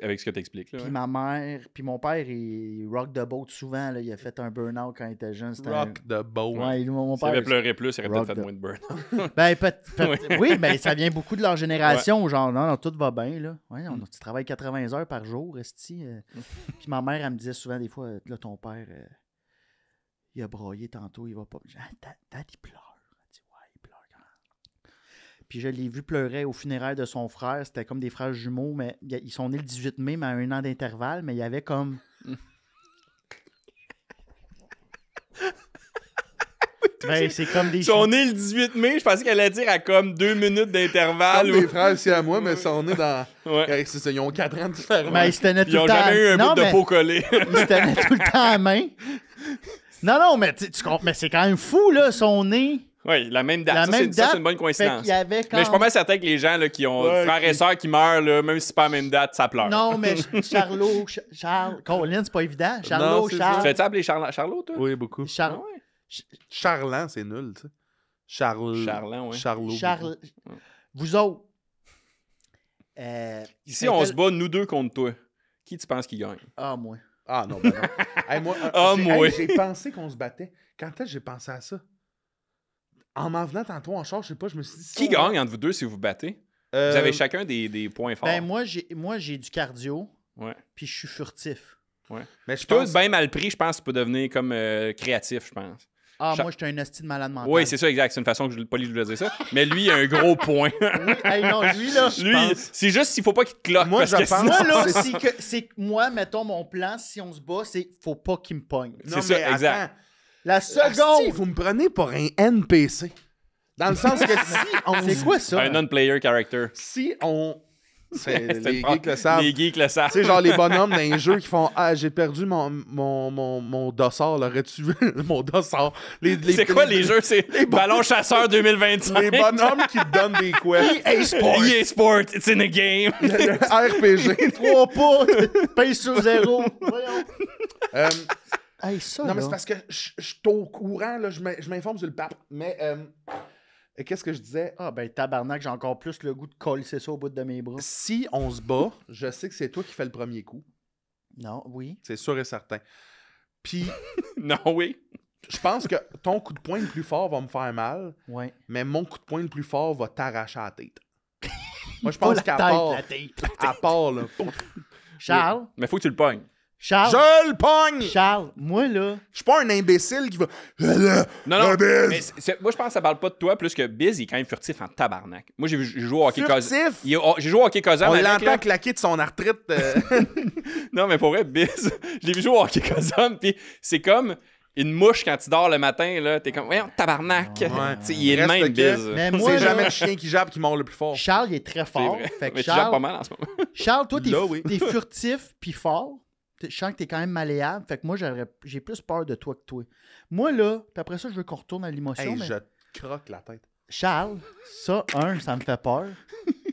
avec ce que t'expliques, là. Puis ma mère... Puis mon père, il rock the boat souvent, là. Il a fait un burn-out quand il était jeune. Rock the boat. Ouais, mon père... S'il avait pleuré plus, il aurait peut-être fait moins de burn. Ben, oui, mais ça vient beaucoup de leur génération. Genre, non, tout va bien, là. Ouais, tu travailles 80 heures par jour, esti. Puis ma mère, elle me disait souvent, des fois, là, ton père, il a broyé tantôt, il va pas... Dad, il pleure. Elle dit, ouais, il pleure quand même. Puis je l'ai vu pleurer au funérailles de son frère. C'était comme des frères jumeaux, mais ils sont nés le 18 mai, mais à 1 an d'intervalle. Mais il y avait comme... Ben, c'est comme des... Si on est le 18 mai, je pensais qu'elle allait dire à comme 2 minutes d'intervalle. Comme des frères ici à moi, mais ça, on est dans... Ouais. C'est ça, ils ont 4 ans de différence. Mais ils se tenaient tout Ils le ont temps... jamais eu un Non, bout de mais peau collée. ils se tenaient tout le temps à main. Non, mais tu comprends, mais c'est quand même fou, là, son nez. Oui, la même date. La Ça, même c'est une bonne Fait coïncidence. qu'il y avait quand... Mais je suis pas mal certain que les gens là, qui ont Ouais, frères et sœurs qui meurent, là, même si c'est pas la même date, ça pleure. Non, mais Charlot, Charles... Colin, c'est pas évident. Charlot, Non, c'est Charles... Tu fais-tu appeler Charlot, toi? Oui, beaucoup. Charles... Ah ouais. Charlant, c'est nul, tu sais. Charlant, ouais. Charlot. Charles... Vous autres... Ici, on se bat, nous deux contre toi. Qui tu penses qui gagne? Ah, moi. Ah non, ben non. Hey, moi, moi. j'ai pensé qu'on se battait. Quand est-ce que j'ai pensé à ça? En m'en venant tantôt en char, je sais pas, je me suis dit... Qui gagne entre vous deux si vous battez? Vous avez chacun des points forts. Ben, moi, j'ai du cardio, Ouais. puis je suis furtif. Mais je Toi, pense... bien mal pris, je pense que tu peux devenir comme créatif, je pense. Ah, Cha- moi, j'étais un esti de malade mental. Oui, c'est ça, exact. C'est une façon que je pas lui de dire ça. Mais lui, il a un gros point. Oui, hey, non, lui, là, je Lui, pense... c'est juste s'il faut pas qu'il te cloque. Moi, parce je que pense- sinon- Moi, là, C'est- c'est que moi, mettons, mon plan, si on se bat, c'est faut pas qu'il me pogne. Non, c'est ça, mais exact. attends. La Asti, seconde... vous me prenez pour un NPC. Dans le sens que si on... C'est quoi ça? Un non-player character. Si on... C'est C'est les une phrase- geeks le savent. Les geeks le savent. Tu sais, genre les bonhommes dans les jeux qui font « Ah, j'ai perdu mon dossard, l'aurais-tu vu? » Mon dossard. C'est quoi les jeux? C'est Ballon Chasseur 2025. Les bonhommes qui te donnent des quests. EA Sport, it's in a game. Le RPG. 3 pas, paye sur 0. Voyons. Euh, Hey, ça, non, mais là. c'est parce que je suis au courant, là, je m'informe sur le pape. Mais qu'est-ce que je disais? Ah, ben, tabarnak, j'ai encore plus le goût de coller ça au bout de mes bras. Si on se bat, je sais que c'est toi qui fais le premier coup. Non, oui. C'est sûr et certain. Puis, Non, oui. je pense que ton coup de poing le plus fort va me faire mal, Ouais. mais mon coup de poing le plus fort va t'arracher la tête. Moi, je Pas pense la qu'à tête, part, la tête. à part, là. Charles, Mais faut que tu le pognes. Charles, Je le pogne! Charles, moi, là, Je suis pas un imbécile qui va. Non, Le Biz! mais moi, je pense que ça parle pas de toi plus que Biz, il est quand même furtif en tabarnak. Moi, j'ai joué au hockey Kazan. Furtif! J'ai joué au hockey Kazan. On avec, l'entend là. claquer de son retraite. Non, mais pour vrai, Biz, je l'ai vu jouer au hockey Kazan, puis c'est comme une mouche quand tu dors le matin, là. T'es comme, voyons, tabarnak. Tu sais, il est le Reste même, que- Biz. mais moi, C'est là, jamais le chien qui jappe qui mord le plus fort. Charles, il est très C'est fort. vrai. Fait que Mais tu jappes pas Charles, mal en ce moment. Charles, toi, Là, oui. t'es furtif puis fort. Je sens que t'es quand même malléable. Fait que moi, j'ai plus peur de toi que toi. Moi, là, puis après ça, je veux qu'on retourne à l'émotion. Hey, mais je te croque la tête. Charles, ça me fait peur.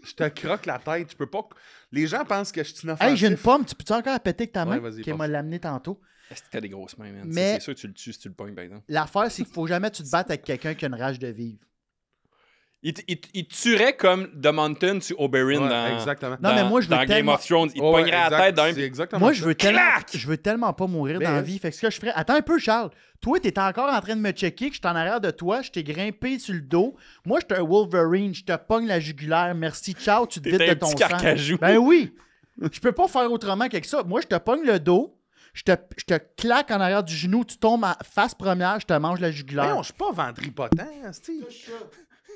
Je te croque la tête. Je peux pas. Les gens pensent que je suis inoffensif. Hey, j'ai une pomme. Tu peux-tu encore la péter avec ta main? Ouais, vas-y, Qui m'a passe. l'amené tantôt. Est-ce que t'as des grosses mains, man? Mais- C'est sûr que tu le tues si tu le pognes, par exemple. L'affaire, c'est qu'il faut jamais que tu te battes avec quelqu'un qui a une rage de vivre. Il te tuerait comme The Mountain sur Oberyn Ouais, dans, exactement. Non, mais moi, je veux dans Game tellement- of Thrones. Il te Oh, ouais, pognerait la exact. tête dans un... C'est exactement Moi, ça. je veux tellement pas mourir dans la Mais- vie. Fait que ce que je ferais. Attends un peu, Charles. Toi, t'es encore en train de me checker, que je suis en arrière de toi, je t'ai grimpé sur le dos. Moi, je suis un Wolverine, je te pogne la jugulaire. Merci, ciao, tu te T'es vides de un ton petit sang. carcajou. Ben oui. Je peux pas faire autrement qu'avec ça. Moi, je te pogne le dos, je te claque en arrière du genou, tu tombes à face première, je te mange la jugulaire. Non, je suis pas ventripotent, Steve.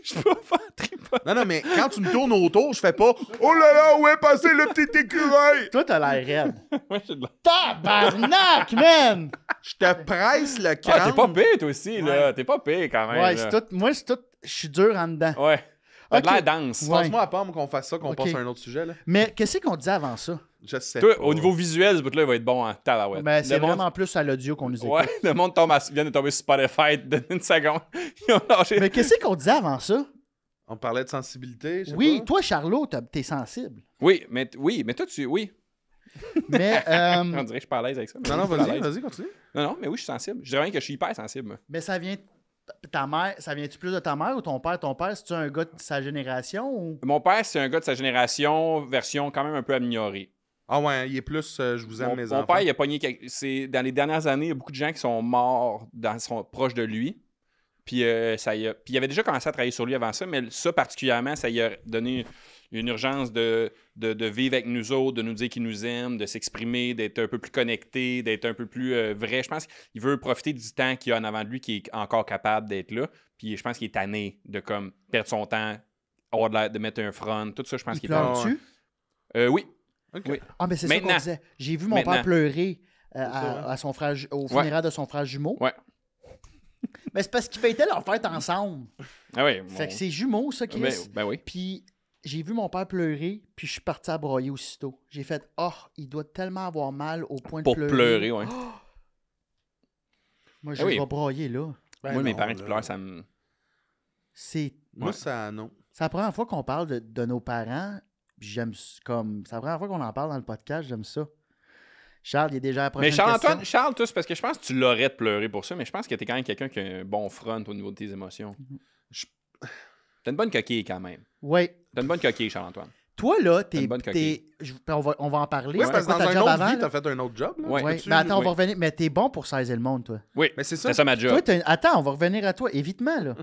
Je peux pas faire tripoter. Non, mais quand tu me tournes autour, je fais pas « Oh là là, où est passé le petit écureuil? Toi, t'as l'air raide. Moi, j'ai de la- Tabarnak, man! » Je te presse le crâne. Ah, t'es pas pire, toi aussi, là. T'es pas pire, quand même. Ouais, là. c'est tout. Moi, c'est tout. Je suis dur en dedans. Ouais. T'as de Ok. l'air dense. Ouais. Passe-moi à pomme qu'on fasse ça, qu'on Ok. passe à un autre sujet. Là. Mais qu'est-ce qu'on disait avant ça? Je sais Toi, pas. au niveau visuel, ce bout-là, il va être bon en tabarouette. Ben, c'est Le monde- vraiment plus à l'audio qu'on nous écoute. Ouais, le monde vient de tomber sur Spotify d'une seconde. Ils ont lâché. Mais qu'est-ce qu'on disait avant ça? On parlait de sensibilité, je sais Oui, pas. toi, Charlot, t'es sensible. Oui, mais toi, tu. Oui. Mais, On dirait que je suis pas à l'aise avec ça. mais Non, non, oui, je suis à vas-y, l'aise. vas-y, continue. Non, mais oui, je suis sensible. Je dirais bien que je suis hyper sensible. moi. mais ça vient. Ta mère, ça vient-tu plus de ta mère ou ton père? Ton père, c'est-tu un gars de sa génération ou. Mon père, c'est un gars de sa génération, version quand même un peu améliorée. Ah ouais, il est plus je vous aime, mes Mon enfants. père, il a pogné. Dans les dernières années, il y a beaucoup de gens qui sont morts sont proches de lui. Puis, puis il avait déjà commencé à travailler sur lui avant ça, mais ça particulièrement, ça lui a donné une urgence de vivre avec nous autres, de nous dire qu'il nous aime, de s'exprimer, d'être un peu plus connecté, d'être un peu plus vrai. Je pense qu'il veut profiter du temps qu'il a en avant de lui, qui est encore capable d'être là. Puis je pense qu'il est tanné de comme perdre son temps avoir de mettre un front, tout ça, je pense Il qu'il est pas... pleure-tu? Oui. Ok. Oui. Ah, mais c'est ça qu'on Maintenant. disait. J'ai vu mon Maintenant. père pleurer vrai. à son frère, au funéraire de son frère jumeau. Ouais. Mais c'est parce qu'ils fêtaient leur fête ensemble. Ah oui. Fait que c'est jumeaux, ça, Chris. Ben oui. Puis j'ai vu mon père pleurer, puis je suis parti à broyer aussitôt. J'ai fait « Oh, il doit tellement avoir mal au point de Pour pleurer. pleurer, ouais. Oh! Moi, je Ah oui. vais broyer, là. Ben Moi, mes non, parents qui là. pleurent, ça me... C'est Moi, ça, non. la première fois qu'on parle de nos parents. Puis comme... C'est la première fois qu'on en parle dans le podcast, j'aime ça. Charles, il est déjà à la prochaine Mais Charles-Antoine, question. Charles, toi, c'est parce que je pense que tu l'aurais de pleurer pour ça, mais je pense que t'es quand même quelqu'un qui a un bon front au niveau de tes émotions. T'as une bonne coquille, quand même. Oui. T'as une bonne coquille, Charles-Antoine. Toi, là, T'as une bonne coquille. on va en parler. Oui, C'était parce que quoi dans ta un job autre avant, vie, là? t'as fait un autre job. Là. Ouais. Oui, Peux-tu- mais attends, on oui. va revenir. Mais t'es bon pour saisir le monde, toi. Oui, Mais c'est ça. c'est ça ma job. Toi, attends, on va revenir à toi. Évitement, là.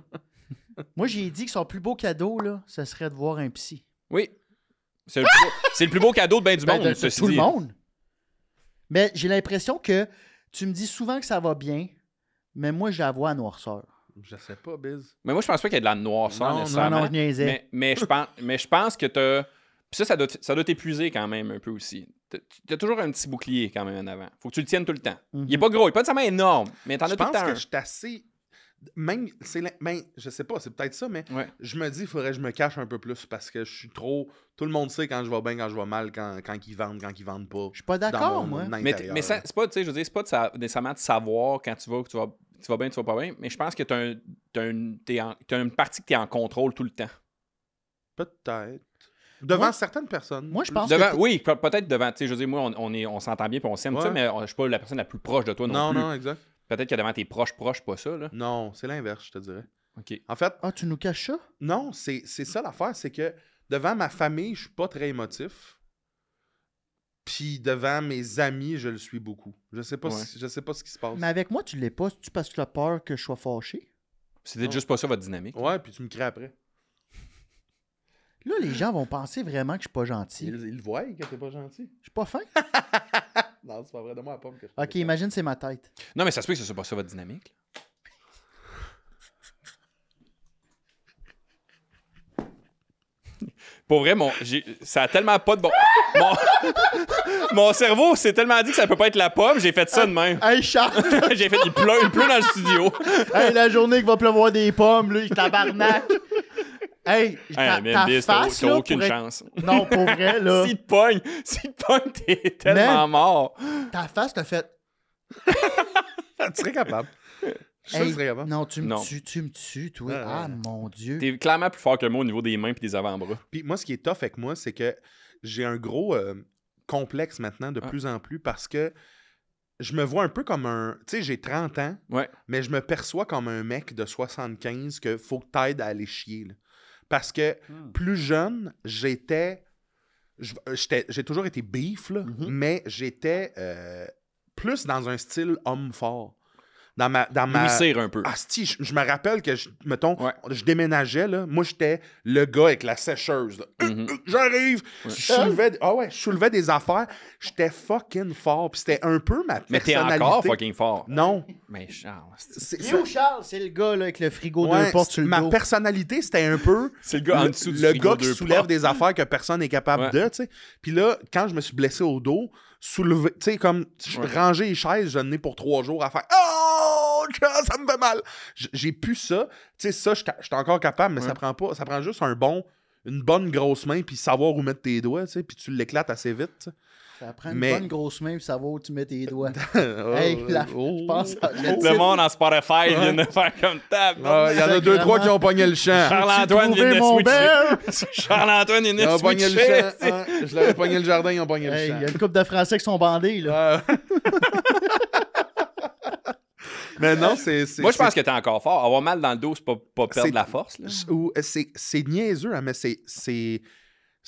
Moi, j'ai dit que son plus beau cadeau, là, ce serait de voir un psy. Oui. C'est le plus beau cadeau de bien du Ben, monde, de ceci tout dit. le monde. Mais j'ai l'impression que tu me dis souvent que ça va bien, mais moi, je la vois à noirceur. Je sais pas, Biz. Mais moi, je pense pas qu'il y ait de la noirceur, Non, nécessairement. non, je niaisais. Mais je pense que t'as... Puis ça doit t'épuiser quand même un peu aussi. T'as toujours un petit bouclier quand même en avant. Faut que tu le tiennes tout le temps. Mhm. Il est pas gros, il est pas nécessairement énorme, mais t'en as Je tout le pense temps que un. je suis assez... Même, je sais pas, c'est peut-être ça, mais Ouais. je me dis, il faudrait que je me cache un peu plus parce que je suis trop... Tout le monde sait quand je vais bien, quand je vais mal, quand ils vendent pas. Je suis pas d'accord, moi. Mais c'est pas, tu sais, je veux dire, c'est pas nécessairement de savoir quand tu vas bien, tu vas pas bien, mais je pense que t'as une partie que t'es en contrôle tout le temps. Peut-être. Devant Moi- certaines personnes. Moi, je pense Devant, que oui, peut-être devant, tu sais, je veux dire, moi, on s'entend bien puis on s'aime, Ouais. ça, mais je suis pas la personne la plus proche de toi non, Non, plus. non, exact. Peut-être que devant tes proches, pas ça, là. Non, c'est l'inverse, je te dirais. OK. En fait, Ah, tu nous caches ça? non, c'est ça l'affaire, c'est que devant ma famille, je suis pas très émotif. Puis devant mes amis, je le suis beaucoup. Je sais pas, Ouais. je sais pas ce qui se passe. Mais avec moi, tu l'es pas. C'est-tu parce que tu as peur que je sois fâché? C'était juste pas ça, votre dynamique. Ouais, puis tu me crées après. Là, les gens vont penser vraiment que je suis pas gentil. Ils le voient que t'es pas gentil. Je suis pas fin? Non, c'est pas vrai, donne-moi la pomme que je Ok, imagine c'est ma tête. Non, mais ça se peut que ce soit pas ça, votre dynamique. Pour vrai, ça a tellement pas de bon... Mon cerveau s'est tellement dit que ça peut pas être la pomme, j'ai fait ça de même. Hey, Charles! J'ai fait, il pleut dans le studio. Hey, la journée qu'il va pleuvoir des pommes, là, je tabarnak! Hey, ta Hey, man, Biz, face, t'as là, aucune pour être- chance. Non, pour vrai, là, S'il te pogne, t'es tellement mort. ta face t'a fait... Tu serais capable. Je suis sûr que Hey, tu serais capable. non, tu me Non. tues, toi. Ouais, ouais. Ah, mon Dieu. T'es clairement plus fort que moi au niveau des mains et des avant-bras. Puis moi, ce qui est tough avec moi, c'est que j'ai un gros complexe maintenant de Ah. plus en plus parce que je me vois un peu comme un... Tu sais, j'ai 30 ans, Ouais. mais je me perçois comme un mec de 75 que faut que t'aides à aller chier. Là. Parce que plus jeune, j'ai toujours été beef, là, mais j'étais plus dans un style homme fort. Dans ma... Louis Cyr un peu. Ah, si, je me rappelle que, mettons, Ouais. je déménageais, là. Moi, j'étais le gars avec la sécheuse, là. Mhm. J'arrive! Je soulevais des affaires. J'étais fucking fort. Puis c'était un peu ma Mais t'es personnalité. encore fucking fort. Non. Mais Charles, C'est Yo, Charles, c'est le gars là, avec le frigo ouais, deux portes sur le ma dos. personnalité, c'était un peu c'est le gars en dessous du le frigo gars qui deux soulève portes. des affaires que personne n'est capable Ouais. de, tu sais. Puis là, quand je me suis blessé au dos, soulever, tu sais, comme Ouais. ranger les chaises, je n'ai pour 3 jours à faire « Oh, ça me fait mal! » J'ai plus ça. Tu sais, ça, je suis encore capable, mais Ouais. ça prend juste une bonne grosse main puis savoir où mettre tes doigts, tu sais, puis tu l'éclates assez vite, tu sais. Ça prend une Mais- bonne grosse main pour savoir où tu mets tes doigts. Oh, Hey, là, oh. je pense à Le monde en Spotify vient de faire comme table. Ah, il y en a 2-3 qui ont pogné le champ. Charles-Antoine vient trouvé de mon switcher. bear? Charles-Antoine vient Ils de ont pogné le switcher. champ. Hein. Je l'avais pogné le jardin, ils ont pogné Hey, le il y a champ. une couple de Français qui sont bandés, là. Ah. Mais non, c'est... Moi, je pense que t'es encore fort. Avoir mal dans le dos, c'est pas perdre C'est- la force. Là. C'est niaiseux, hein, mais c'est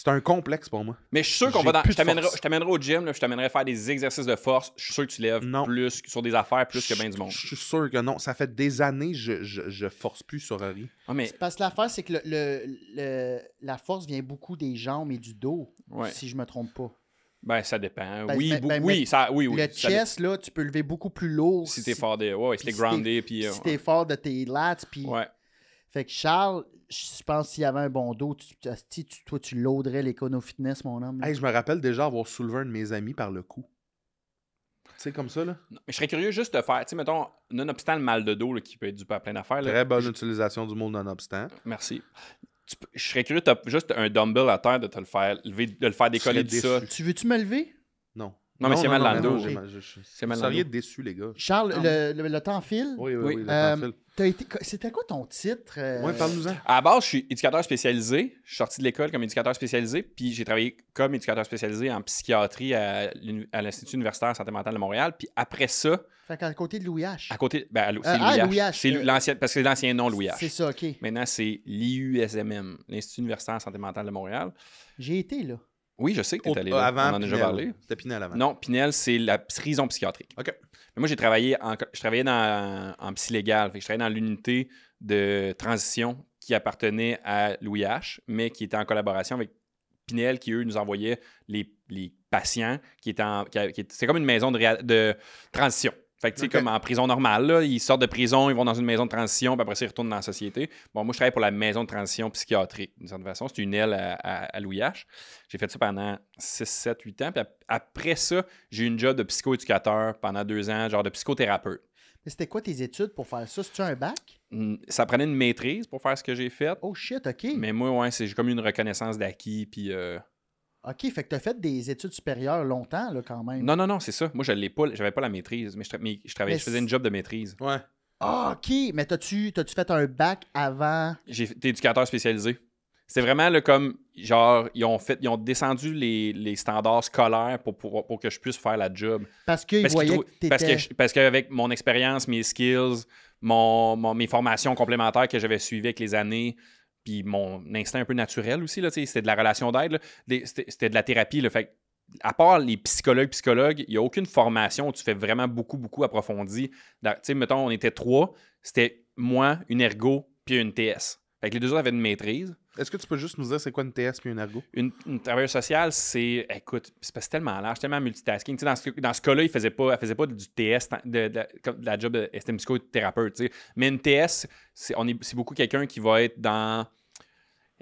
un complexe pour moi. Mais je suis sûr qu'on J'ai va dans. plus Je de t'amènerai force. je t'amènerai au gym, là, je t'amènerai faire des exercices de force. Je suis sûr que tu lèves Non. plus sur des affaires plus que bien du monde. Je suis sûr que non. Ça fait des années que je force plus sur rien. Ah, mais Parce que l'affaire, c'est que la force vient beaucoup des jambes et du dos, Ouais. si je me trompe pas. ben ça dépend. Ben, oui, ben, oui, mais ça, oui, oui. Le ça chest, là, tu peux lever beaucoup plus lourd. si t'es fort de. Ouais, si puis t'es si t'es- groundé, puis. Si t'es fort de tes lats, puis... Ouais. Fait que Charles, je pense s'il y avait un bon dos, toi, tu loaderais l'Econo-Fitness, mon homme. là. Hey, je me rappelle déjà avoir soulevé un de mes amis par le cou. Tu sais, comme ça, là. Mais je serais curieux juste de faire, tu sais, mettons, nonobstant le mal de dos là, qui peut être dû à plein d'affaires. là, Très bonne utilisation du mot nonobstant. Merci. Je serais curieux de juste un dumbbell à terre, de te le faire lever, de le faire décoller du serais sol. déçu. Tu veux-tu me lever? Non. Non, mais c'est mal dans le dos. C'est mal Vous dans le seriez dos. déçus, les gars. Charles, le temps file. Oui, Oui. le temps file. C'était quoi ton titre? Ouais, parle-nous-en. À la base, je suis éducateur spécialisé. Je suis sorti de l'école comme éducateur spécialisé, puis j'ai travaillé comme éducateur spécialisé en psychiatrie à l'Institut universitaire de santé mentale de Montréal. Puis après ça, Fait qu'à côté de Louis H. à côté, c'est Louis Louis H. H, C'est l'ancien, parce que c'est l'ancien nom Louis H. C'est ça, OK. Maintenant, c'est l'IUSMM, l'Institut universitaire de santé mentale de Montréal. J'ai été là. Oui, je sais que tu es allé là. Avant, On en a déjà Pinel. parlé. C'était Pinel avant. Non, Pinel, c'est la prison psychiatrique. OK. Mais moi, je travaillais en psy légal. Fait que je travaillais dans l'unité de transition qui appartenait à Louis H, mais qui était en collaboration avec Pinel, qui, eux, nous envoyaient les patients qui étaient c'est comme une maison de transition. Fait que, tu sais, OK. comme en prison normale, là, ils sortent de prison, ils vont dans une maison de transition, puis après ça, ils retournent dans la société. Bon, moi, je travaille pour la maison de transition psychiatrique, d'une certaine façon. C'est une aile à Louis H. J'ai fait ça pendant 6, 7, 8 ans. Puis après ça, j'ai eu une job de psychoéducateur pendant 2 ans, genre de psychothérapeute. Mais c'était quoi tes études pour faire ça? C'est-tu un bac? Ça prenait une maîtrise pour faire ce que j'ai fait. Oh shit, OK. Mais moi, ouais, j'ai comme une reconnaissance d'acquis, puis... OK, fait que t'as fait des études supérieures longtemps, là, quand même. Non, c'est ça. Moi, j'avais pas la maîtrise, mais je faisais une job de maîtrise. Ouais. Ah, OK, mais t'as-tu fait un bac avant? J'ai été éducateur spécialisé. C'était vraiment là, comme, genre, ils ont descendu les standards scolaires pour que je puisse faire la job. Parce qu'ils voyaient que t'étais... Parce qu'avec mon expérience, mes skills, mes formations complémentaires que j'avais suivies avec les années, puis mon instinct un peu naturel aussi, là, c'était de la relation d'aide, là, c'était de la thérapie. Là, fait, à part les psychologues, il n'y a aucune formation où tu fais vraiment beaucoup approfondi. Tu sais, mettons, on était 3, c'était moi, une ergo, puis une TS. Fait que les 2 autres avaient une maîtrise. Est-ce que tu peux juste nous dire c'est quoi une TS puis une ergo? Une travailleuse sociale, c'est... Écoute, c'est parce que c'est tellement large, tellement multitasking. Tu sais, dans ce cas-là, elle faisait pas du TS, de la job de c'était psychothérapeute. Tu sais. Mais une TS, c'est beaucoup quelqu'un qui va être dans...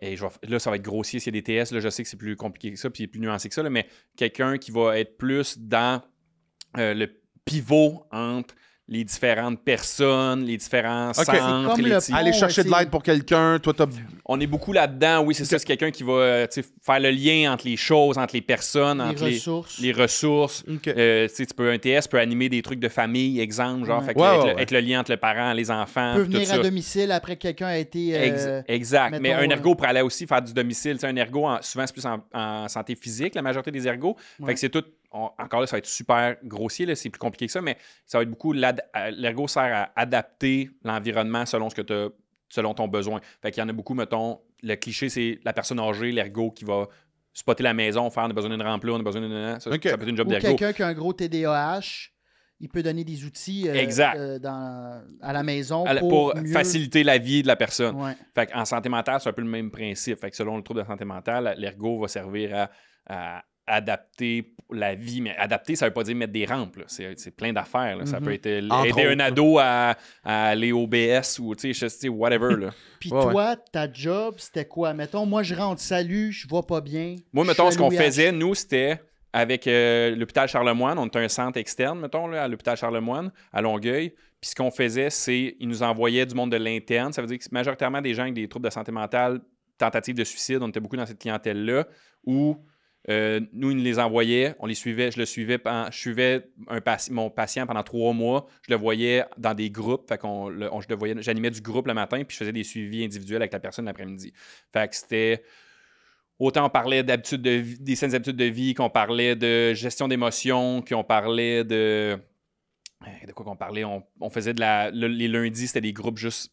Et là, ça va être grossier s'il y a des TS. Là, je sais que c'est plus compliqué que ça, puis plus nuancé que ça, là, mais quelqu'un qui va être plus dans le pivot entre les différentes personnes, les différents Ok. centres. C'est comme les le petits- pont. Aller chercher de c'est- l'aide pour quelqu'un, toi, t'as... On est beaucoup là-dedans, oui, c'est ça. C'est quelqu'un qui va tu sais, faire le lien entre les choses, entre les personnes, entre ressources. les ressources. OK. Tu sais, un TS peut animer des trucs de famille, exemple, genre, Ouais. fait que Ouais, être le lien entre le parent, les enfants, peut puis tout venir ça. à domicile après que quelqu'un a été... Exact. Mais mettons, un ergo pourrait aller aussi faire du domicile. Tu sais, un ergo, souvent, c'est plus en santé physique, la majorité des ergos. Ouais. Fait que c'est tout. Encore là, ça va être super grossier, là, c'est plus compliqué que ça, mais ça va être beaucoup. L'ergo sert à adapter l'environnement selon ton besoin. Fait qu'il y en a beaucoup, mettons, le cliché, c'est la personne âgée, l'ergo qui va spotter la maison, faire on a besoin d'une rampe là, on a besoin d'une. Ça, Ok. ça peut être une job Ou d'ergo. quelqu'un qui a un gros TDAH, il peut donner des outils Exact. à la maison Pour mieux... faciliter la vie de la personne. Ouais. Fait qu'en santé mentale, c'est un peu le même principe. Fait que selon le trouble de santé mentale, l'ergo va servir à adapter la vie. Mais adapter, ça veut pas dire mettre des rampes. Là. C'est plein d'affaires. Là. Ça peut être Entre aider un autres. ado à aller au BS ou tu sais, whatever. Là. Puis Ouais, toi, ta job, c'était quoi? Mettons, moi, je rentre, salut, je vois pas bien. Moi, je mettons, suis ce qu'on à Louis H. faisait, nous, c'était avec l'hôpital Charlemagne. On était un centre externe, mettons, là, à l'hôpital Charlemagne, à Longueuil. Puis ce qu'on faisait, c'est ils nous envoyaient du monde de l'interne. Ça veut dire que c'est majoritairement des gens avec des troubles de santé mentale, tentatives de suicide. On était beaucoup dans cette clientèle-là où nous, ils nous les envoyaient, on les suivait, je suivais mon patient pendant 3 mois, je le voyais dans des groupes, fait j'animais du groupe le matin, puis je faisais des suivis individuels avec la personne l'après-midi. Fait que c'était, autant on parlait des saines habitudes de vie, qu'on parlait de gestion d'émotions, qu'on parlait de quoi qu'on parlait, on faisait les lundis, c'était des groupes juste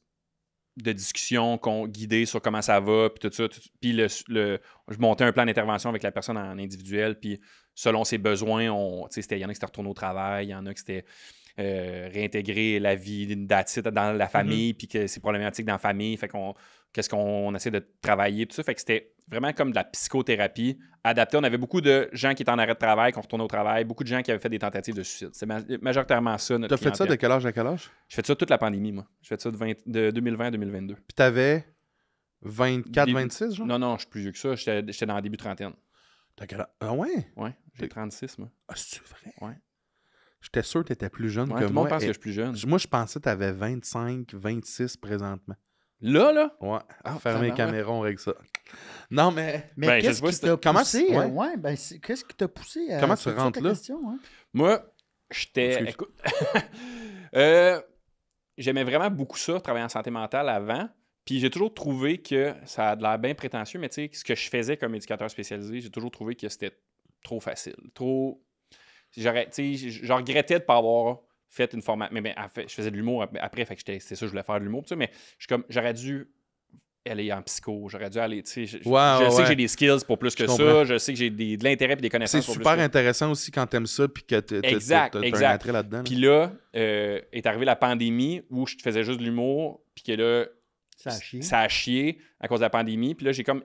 de discussion guidés sur comment ça va, puis tout ça. Puis je montais un plan d'intervention avec la personne en individuel, puis selon ses besoins, il y en a qui s'étaient retournés au travail, il y en a qui s'étaient réintégrer la vie dans la famille, puis que c'est problématique dans la famille, fait qu'est-ce qu'on essaie de travailler, tout ça. Fait que c'était vraiment comme de la psychothérapie adaptée. On avait beaucoup de gens qui étaient en arrêt de travail, qui ont retourné au travail, beaucoup de gens qui avaient fait des tentatives de suicide. C'est majoritairement ça, notre T'as fait ça de clientèle. quel âge à quel âge? Je fais ça toute la pandémie, moi. Je fais ça de 2020 à 2022. Puis t'avais 24, 26, genre? Non, je suis plus vieux que ça. J'étais dans le début trentaine. T'as quel âge? Ah ouais? Ouais, j'ai 36, moi. Ah, c'est vrai? Ouais. J'étais sûr que t'étais plus jeune Ouais, que tout le moi. monde pense que Et je suis plus jeune. moi, je pensais que t'avais 25, 26 présentement. Là? Ouais. Ah, Fermez les tabarouette. caméras, on règle ça. Non, mais... Mais Ben, je qu'est-ce sais pas qui si t'a comment poussé? c'est- ouais. Qu'est-ce qui t'a poussé à... Comment tu c'est ça rentres ta là? question, hein? Moi, j'étais... Excuse. Écoute... j'aimais vraiment beaucoup ça, travailler en santé mentale avant. Puis j'ai toujours trouvé que ça a de l'air bien prétentieux, mais tu sais, ce que je faisais comme éducateur spécialisé, j'ai toujours trouvé que c'était trop facile. Trop... Tu sais, je regrettais de ne pas avoir fait une formation. Mais en fait, je faisais de l'humour après, fait que c'est ça, je voulais faire de l'humour. Mais j'aurais dû aller en psycho, j'aurais dû aller, tu sais, je sais que j'ai des skills pour plus que ça, je sais que j'ai de l'intérêt et des connaissances C'est pour plus super que... intéressant aussi quand t'aimes ça puis que t'as un attrait là-dedans. Là. Puis là, est arrivée la pandémie où je faisais juste de l'humour, puis que là, ça a chié à cause de la pandémie. Puis là, j'ai comme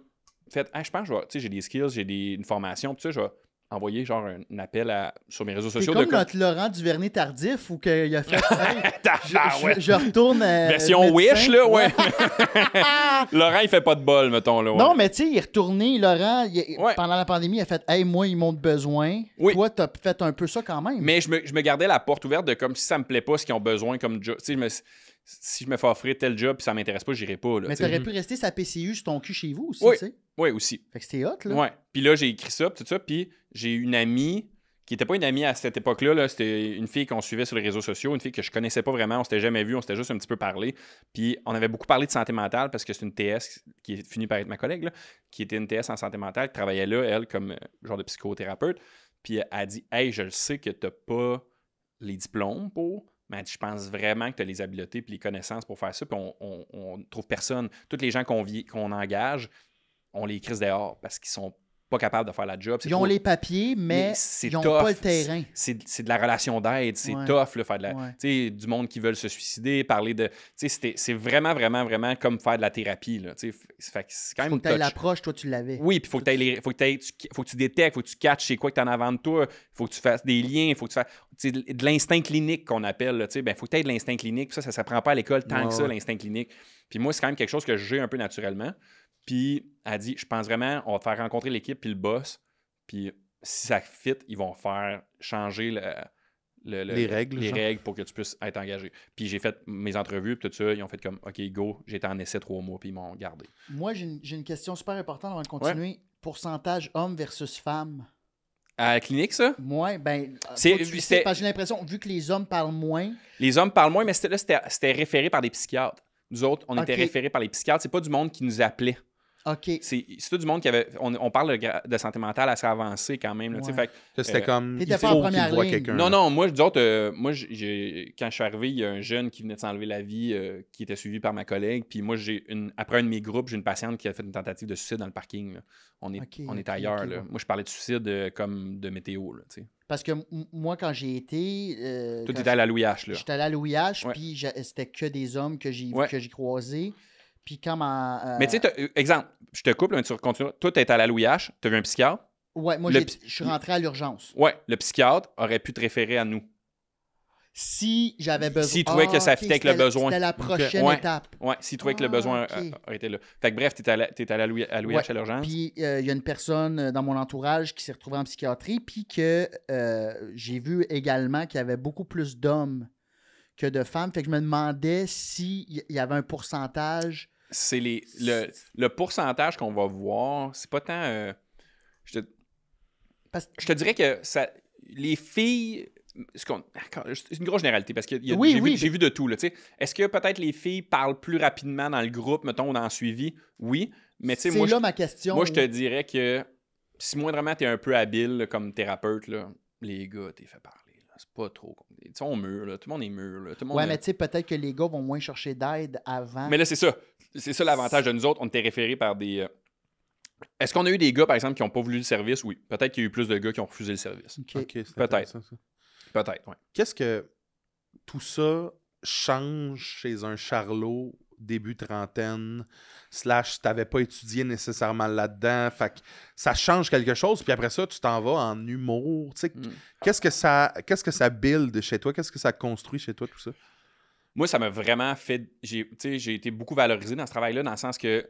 fait, je pense que j'ai des skills, j'ai une formation, puis ça, je vais envoyer genre un appel sur mes réseaux C'est sociaux. comme notre Laurent Duvernay-Tardif où il a fait ouais. je retourne version médecin. Wish, là, ouais. Laurent, il fait pas de bol, mettons. Là, ouais. Non, mais tu sais, il est retourné, Laurent, Ouais. pendant la pandémie, il a fait « Hey, moi, ils m'ont besoin. Oui. Toi, t'as fait un peu ça quand même. » Mais je me gardais la porte ouverte de comme si ça me plaît pas, ce qu'ils ont besoin comme job. Tu sais, si je me fais offrir tel job puis ça m'intéresse pas, j'irai pas. Là, Mais tu sais. t'aurais pu rester sa PCU sur ton cul chez vous aussi, Oui. tu sais. Oui, aussi. Fait que c'était hot, là. Ouais. Puis là, j'ai écrit ça, tout ça. Puis j'ai une amie qui n'était pas une amie à cette époque-là. Là. C'était une fille qu'on suivait sur les réseaux sociaux, une fille que je connaissais pas vraiment. On s'était jamais vu, on s'était juste un petit peu parlé. Puis on avait beaucoup parlé de santé mentale parce que c'est une TS qui est finie par être ma collègue, là, qui était une TS en santé mentale, qui travaillait là, elle, comme genre de psychothérapeute. Puis elle a dit « Hey, je le sais que t'as pas les diplômes pour... » Mais je pense vraiment que tu as les habiletés et les connaissances pour faire ça. Puis on trouve personne. Tous les gens qu'on engage, on les crisse dehors parce qu'ils sont pas capables de faire la job. Ils ont les papiers, mais c'est ils n'ont tough. pas le terrain. C'est de la relation d'aide. C'est Ouais. tough, là, faire de la... Ouais. Tu sais, du monde qui veulent se suicider, parler de... Tu sais, c'est vraiment, vraiment, vraiment comme faire de la thérapie, là. Tu sais, fait que c'est quand Faut même que tu aies touch. l'approche, toi, tu l'avais. Oui, puis faut que tu détectes, faut que tu catches c'est quoi que tu en as avant de toi, faut que tu fasses des liens, faut que tu fasses de l'instinct clinique qu'on appelle, là, ben, faut que tu aies de l'instinct clinique, puis ça s'apprend pas à l'école tant que ça, l'instinct clinique. Puis moi, c'est quand même quelque chose que j'ai un peu naturellement. Puis elle a dit, je pense vraiment, on va te faire rencontrer l'équipe puis le boss, puis si ça fit, ils vont faire changer les règles pour que tu puisses être engagé. Puis j'ai fait mes entrevues, puis tout ça, ils ont fait comme, OK, go, j'étais en essai 3 mois, puis ils m'ont gardé. Moi, j'ai une question super importante avant de continuer. Ouais. Pourcentage homme versus femme. À la clinique, ça? Moi, ben, parce que j'ai l'impression, vu que les hommes parlent moins... Les hommes parlent moins, mais c'était référé par des psychiatres. Nous autres, on était référés par les psychiatres. C'est pas du monde qui nous appelait. OK. C'est tout du monde qui avait... On parle de santé mentale assez avancée quand même. Là, ouais. Fait que c'était comme... Il faut qu'il voit quelqu'un. Non, moi, d'autres, quand je suis arrivé, il y a un jeune qui venait de s'enlever la vie qui était suivi par ma collègue. Puis moi, après un de mes groupes, j'ai une patiente qui a fait une tentative de suicide dans le parking. Là. On est ailleurs. Là. Moi, je parlais de suicide comme de météo. Là, parce que moi, quand j'ai été... Toi, t'étais à la Louis H. J'étais à la Louis H, ouais. puis c'était que des hommes que j'ai croisés. Puis quand Mais tu sais, exemple, je te coupe, là, tu continues. Toi, t'es à la Louis H, t'as vu un psychiatre? Ouais, moi, je suis rentré à l'urgence. Ouais, le psychiatre aurait pu te référer à nous. Si j'avais besoin... S'il trouvait que ça fitait avec le besoin. C'était la prochaine étape. Ouais, s'il trouvait que le besoin aurait été là. Fait que bref, t'étais à la Louis H à l'urgence. Puis il y a une personne dans mon entourage qui s'est retrouvée en psychiatrie, puis que j'ai vu également qu'il y avait beaucoup plus d'hommes que de femmes. Fait que je me demandais s'il y avait un pourcentage... C'est le pourcentage qu'on va voir, c'est pas tant... je te dirais que les filles... C'est une grosse généralité, parce que j'ai vu de tout. Est-ce que peut-être les filles parlent plus rapidement dans le groupe, mettons, ou dans le suivi? Oui. Mais tu sais, moi, ma question. Moi, je te dirais que si moindrement tu es un peu habile là, comme thérapeute, là, les gars, t'es fait parler. C'est pas trop compliqué. Tu sais, on mûr, là. Tout le monde est mûr, là. Tout le monde mais tu sais, peut-être que les gars vont moins chercher d'aide avant. Mais là, c'est ça. C'est ça l'avantage de nous autres. On était référés par des... Est-ce qu'on a eu des gars, par exemple, qui n'ont pas voulu le service? Oui. Peut-être qu'il y a eu plus de gars qui ont refusé le service. Peut-être. Peut-être, oui. Qu'est-ce que tout ça change chez un charlot début trentaine, / t'avais pas étudié nécessairement là-dedans, fait que ça change quelque chose, puis après ça, tu t'en vas en humour, tu sais. Qu'est-ce que ça build chez toi? Qu'est-ce que ça construit chez toi, tout ça? moi, ça m'a vraiment fait... J'ai été beaucoup valorisé dans ce travail-là, dans le sens que,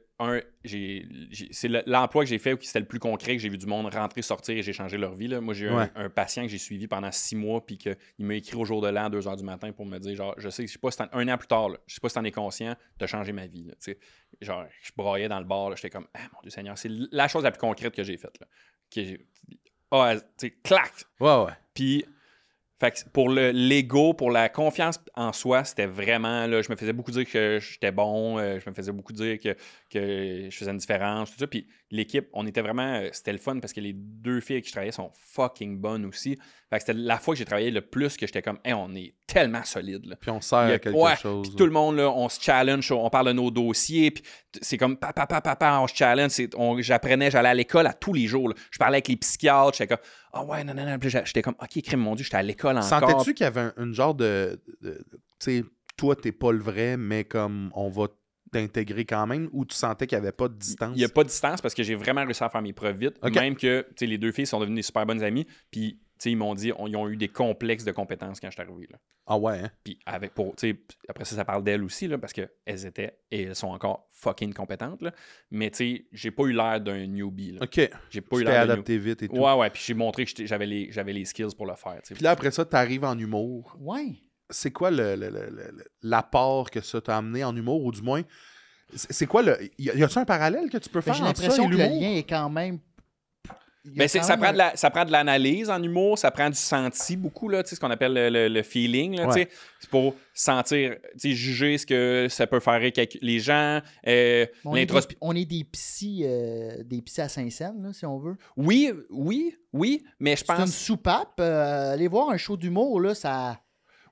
c'est l'emploi que j'ai fait où c'était le plus concret, que j'ai vu du monde rentrer, sortir et j'ai changé leur vie. Là. Moi, j'ai eu un patient que j'ai suivi pendant 6 mois, puis qu'il m'a écrit au jour de l'an à 2h du matin pour me dire, genre, je sais pas si un an plus tard, là, je sais pas si t'en es conscient, t'as changé ma vie. Là, genre, je braillais dans le bar, j'étais comme, ah mon Dieu Seigneur, c'est la chose la plus concrète que j'ai faite. Clac! Ouais. Puis, fait que pour l'ego, pour la confiance en soi, c'était vraiment, là, je me faisais beaucoup dire que j'étais bon, je me faisais beaucoup dire que je faisais une différence, tout ça. Puis l'équipe, on était vraiment, c'était le fun parce que les 2 filles avec qui je travaillais sont fucking bonnes aussi. Fait que c'était la fois que j'ai travaillé le plus que j'étais comme, hey, on est tellement solide. Là. Puis on sert à quelque chose. Puis tout le monde, là, on se challenge, on parle de nos dossiers, puis c'est comme papa, on se challenge. J'apprenais, j'allais à l'école à tous les jours. Là. Je parlais avec les psychiatres, j'étais comme, non. Puis j'étais comme, OK, crème, mon Dieu, j'étais à l'école encore. Sentais-tu qu'il y avait une genre de tu sais, toi, t'es pas le vrai, mais comme on va t'intégrer quand même, ou tu sentais qu'il n'y avait pas de distance? Il n'y a pas de distance parce que j'ai vraiment réussi à faire mes preuves vite. Okay. Même que les 2 filles sont devenues des super bonnes amies. Puis ils m'ont dit, ils ont eu des complexes de compétences quand je suis arrivé. Là. Ah ouais, hein? Puis après ça parle d'elles aussi, là, parce qu'elles étaient, et elles sont encore fucking compétentes. Là. Mais j'ai pas eu l'air d'un newbie. Là. OK. J'ai pas eu l'air adapté vite et tout. Ouais. Puis j'ai montré que j'avais les skills pour le faire. Puis là, après ça, t'arrives en humour. Ouais. C'est quoi l'apport que ça t'a amené en humour, ou du moins, c'est quoi le... Y a-tu un parallèle que tu peux faire J'ai l'impression que le lien est quand même... Mais ça prend de l'analyse en humour, ça prend du senti beaucoup, là, ce qu'on appelle le feeling. Là, c'est pour sentir, juger ce que ça peut faire avec les gens. On est des psys à Saint-Saëns, là, si on veut. Oui, mais je pense... C'est une soupape. Aller voir un show d'humour, là, ça...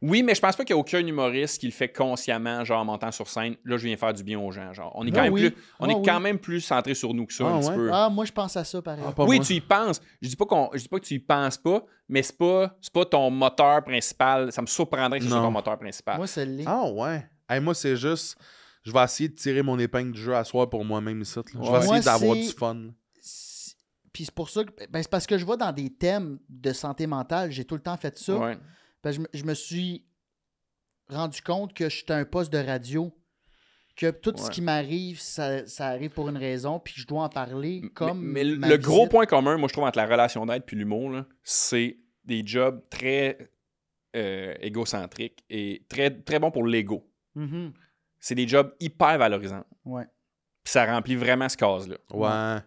Oui, mais je pense pas qu'il y a aucun humoriste qui le fait consciemment, genre en montant sur scène. Là, je viens faire du bien aux gens. Genre, on est quand même plus centré sur nous que ça, un petit peu. Ah, moi, je pense à ça, pareil. Oui, tu y penses. Je dis pas que tu y penses pas, mais c'est pas ton moteur principal. Ça me surprendrait que ce soit ton moteur principal. Moi, c'est le Ah ouais. Hey, moi, c'est juste... Je vais essayer de tirer mon épingle du jeu à soir pour moi-même ici. Je vais essayer d'avoir du fun. Puis c'est pour ça que... c'est parce que je vais dans des thèmes de santé mentale. J'ai tout le temps fait ça. Ouais. Je me suis rendu compte que j'étais un poste de radio, que tout ce qui m'arrive, ça arrive pour une raison, puis je dois en parler comme. Mais le gros point commun, moi, je trouve, entre la relation d'aide et l'humour, là, c'est des jobs très égocentriques et très, très bons pour l'ego. Mm-hmm. C'est des jobs hyper valorisants. Ouais. Puis ça remplit vraiment ce case-là. Ouais.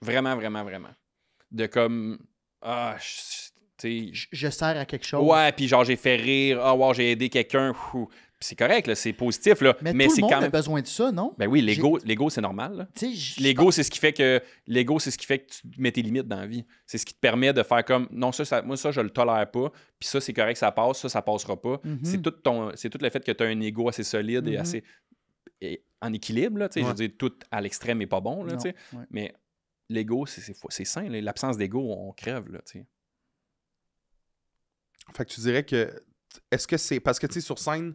Vraiment, vraiment, vraiment. De comme. Je sers à quelque chose. Ouais, puis genre, j'ai fait rire. J'ai aidé quelqu'un. Puis c'est correct, là, c'est positif. Là, mais tout le monde a besoin de ça, non? Ben oui, l'ego c'est normal. L'ego, c'est ce qui fait que tu mets tes limites dans la vie. C'est ce qui te permet de faire comme, non, moi, ça, je le tolère pas. Puis ça, c'est correct, ça passe. Ça passera pas. Mm-hmm. C'est tout le fait que tu as un ego assez solide et assez en équilibre. Là, je veux dire, tout à l'extrême n'est pas bon. Là, mais l'ego, c'est sain. Là. L'absence d'ego, on crève. Là, t'sais. Fait que tu dirais que... Est-ce que c'est... Parce que, tu sais, sur scène,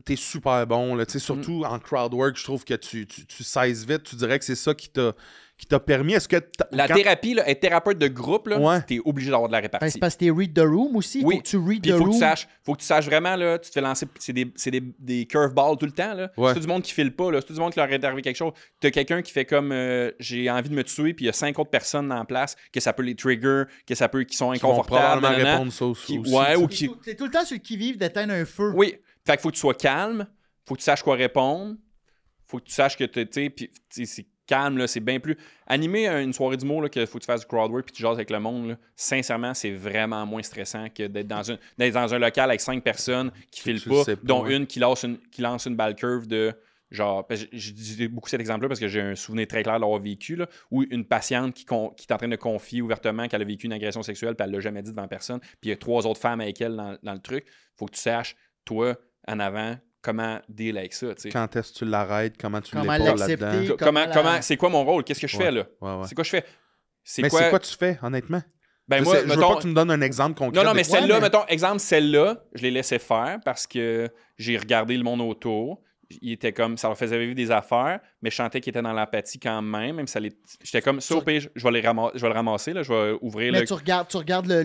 t'es super bon, là. Tu sais, surtout en crowd work, je trouve que tu saises vite. Tu dirais que c'est ça qui t'a permis. Est-ce que... Thérapie, là, être thérapeute de groupe, là, t'es obligé d'avoir de la répartie. C'est parce que t'es read the room aussi. Oui. Faut que tu read the room. Faut que tu saches vraiment, là, tu te fais lancer... C'est des curveballs tout le temps, là. Ouais. C'est tout du monde qui file pas, là. C'est tout du monde qui leur est arrivé quelque chose. T'as quelqu'un qui fait comme j'ai envie de me tuer, puis il y a 5 autres personnes en place que ça peut les trigger, qui sont inconfortables. Qui vont probablement répondre ça aussi. C'est tout le temps ceux qui vivent d'éteindre un feu. Oui. Fait qu'il faut que tu sois calme. Faut que tu saches quoi répondre. Faut que tu saches que tu sais, puis c'est calme, là, c'est bien plus... Animer une soirée d'humour, là, qu'il faut que tu fasses du crowdwork puis tu jases avec le monde, là, sincèrement, c'est vraiment moins stressant que d'être dans un local avec 5 personnes qui filent pas, dont une qui lance une balle curve de... Genre, je dis beaucoup cet exemple-là parce que j'ai un souvenir très clair de l'avoir vécu, là, où une patiente qui est en train de confier ouvertement qu'elle a vécu une agression sexuelle puis elle l'a jamais dit devant personne, puis il y a 3 autres femmes avec elle dans le truc. Faut que tu saches, toi, en avant... Comment deal avec ça, tu sais. Quand est-ce que tu l'arrêtes? Comment tu l'épaules là-dedans? C'est quoi mon rôle? Qu'est-ce que je fais, là? Ouais. C'est quoi je fais? C'est quoi tu fais, honnêtement? Ben moi, je veux pas que tu me donnes un exemple concret. Non, mais celle-là, mettons, exemple, celle-là, je l'ai laissé faire parce que j'ai regardé le monde autour. il était comme, ça leur faisait vivre des affaires, mais je sentais qu'ils étaient dans l'empathie quand même ça j'étais comme, ça au pire, je vais le ramasser, là, je vais ouvrir mais tu regardes le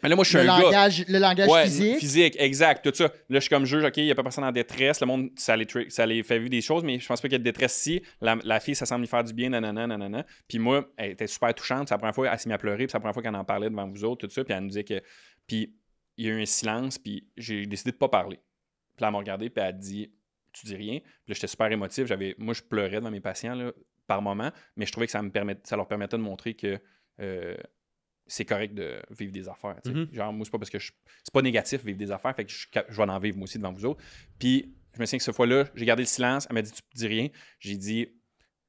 mais là, moi, je suis un gars. Le langage Ouais, physique. physique, exact, tout ça. Là, je suis comme juge, OK, il n'y a pas personne en détresse, le monde, ça les fait vivre des choses, mais je pense pas qu'il y ait de détresse ici. La fille, ça semble lui faire du bien, nanana. Puis moi, elle était super touchante, c'est la première fois, elle s'est mise à pleurer, puis c'est la première fois qu'elle en parlait devant vous autres, tout ça, puis elle nous disait que... Puis il y a eu un silence, puis j'ai décidé de pas parler. Puis là, elle m'a regardé, puis elle a dit... Tu dis rien. Puis là, j'étais super émotif. Moi, je pleurais devant mes patients là, par moment, mais je trouvais que ça leur permettait de montrer que c'est correct de vivre des affaires. Genre, moi, c'est pas parce que c'est pas négatif vivre des affaires, fait que je vais en vivre moi aussi devant vous autres. Puis, je me souviens que cette fois-là, j'ai gardé le silence. Elle m'a dit, tu dis rien. J'ai dit,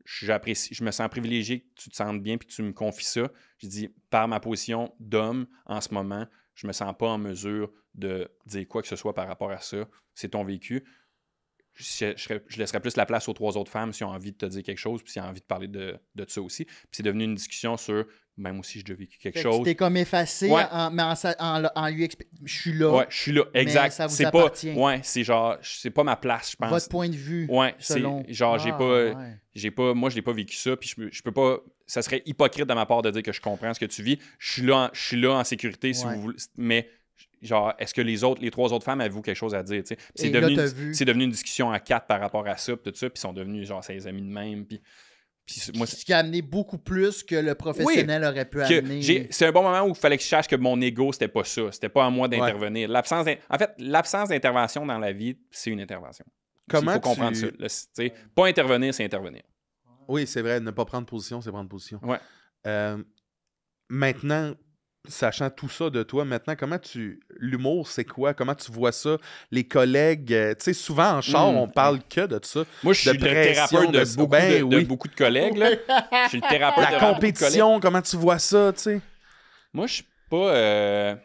j'apprécie, je me sens privilégié que tu te sentes bien puis que tu me confies ça. J'ai dit, par ma position d'homme en ce moment, je me sens pas en mesure de dire quoi que ce soit par rapport à ça. C'est ton vécu. Je laisserais plus la place aux 3 autres femmes s'ils ont envie de te dire quelque chose, puis s'ils ont envie de parler de ça aussi. Puis c'est devenu une discussion sur, même aussi, j'ai déjà vécu quelque chose. Tu t'es comme effacé, ouais. en lui expliquant, je suis là. Ouais, je suis là, exact. Mais ça vous c'est appartient. Pas, ouais, c'est genre, c'est pas ma place, je pense. Votre point de vue. Ouais, selon... c'est genre, moi, je l'ai pas vécu ça, puis je peux pas, ça serait hypocrite de ma part de dire que je comprends ce que tu vis. Je suis là en sécurité, si vous voulez, mais... Genre, est-ce que les 3 autres femmes avaient quelque chose à dire? C'est devenu une discussion à 4 par rapport à ça, puis tout ça, puis ils sont devenus genre ses amis de même. Puis moi, ce qui a amené beaucoup plus que le professionnel aurait pu amener. C'est un bon moment où il fallait que je sache que mon ego, c'était pas ça. C'était pas à moi d'intervenir. Ouais. L'absence d'intervention dans la vie, c'est une intervention. Comment il faut comprendre ça. Là, pas intervenir, c'est intervenir. Oui, c'est vrai. Ne pas prendre position, c'est prendre position. Ouais. Maintenant... Sachant tout ça de toi, maintenant, l'humour, c'est quoi? Comment tu vois ça? Les collègues, tu sais, souvent en char, on parle que de ça. Moi, je suis le thérapeute de beaucoup de collègues. Là. Je suis le thérapeute la compétition, comment tu vois ça, tu sais? Moi, je suis pas...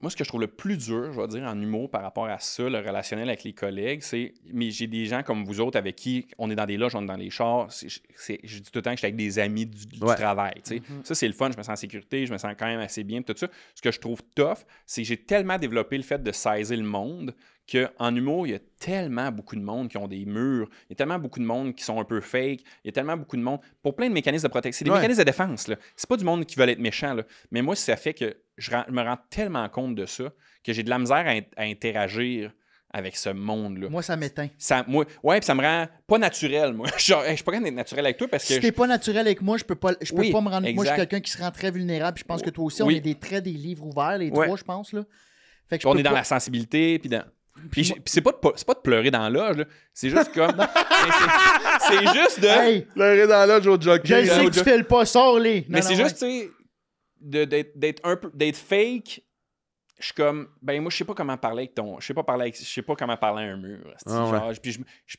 Moi, ce que je trouve le plus dur, je vais dire, en humour par rapport à ça, le relationnel avec les collègues, c'est... Mais j'ai des gens comme vous autres avec qui on est dans des loges, on est dans les chars. Je dis tout le temps que je suis avec des amis du travail. Tu sais. Ça, c'est le fun. Je me sens en sécurité. Je me sens quand même assez bien. Tout ça. Ce que je trouve tough, c'est que j'ai tellement développé le fait de saisir le monde qu'en humour, il y a tellement beaucoup de monde qui ont des murs. Il y a tellement beaucoup de monde qui sont un peu fake. Il y a tellement beaucoup de monde... Pour plein de mécanismes de protection. C'est des mécanismes de défense. Là. C'est pas du monde qui veut être méchant. Là. Mais moi, ça fait que je me rends tellement compte de ça que j'ai de la misère à interagir avec ce monde-là. Moi, ça m'éteint. Puis ça me rend pas naturel, moi. Genre, je suis pas capable d'être naturel avec toi parce que... Si t'es pas naturel avec moi, je peux pas me rendre... Exact. Moi, je suis quelqu'un qui se rend très vulnérable. Puis je pense que toi aussi, on est des traits des livres ouverts, les 3, je pense. Là. Fait que on est dans la sensibilité, puis dans... Puis c'est pas de pleurer dans l'âge, là. C'est juste comme... c'est juste de... Hey, pleurer dans l'âge au jockey. Je sais que tu fais le pas, sors-les. Mais c'est juste, tu sais, d'être fake. Je suis comme, ben moi, je sais pas comment parler avec ton... Je sais pas comment parler à un mur. Genre, puis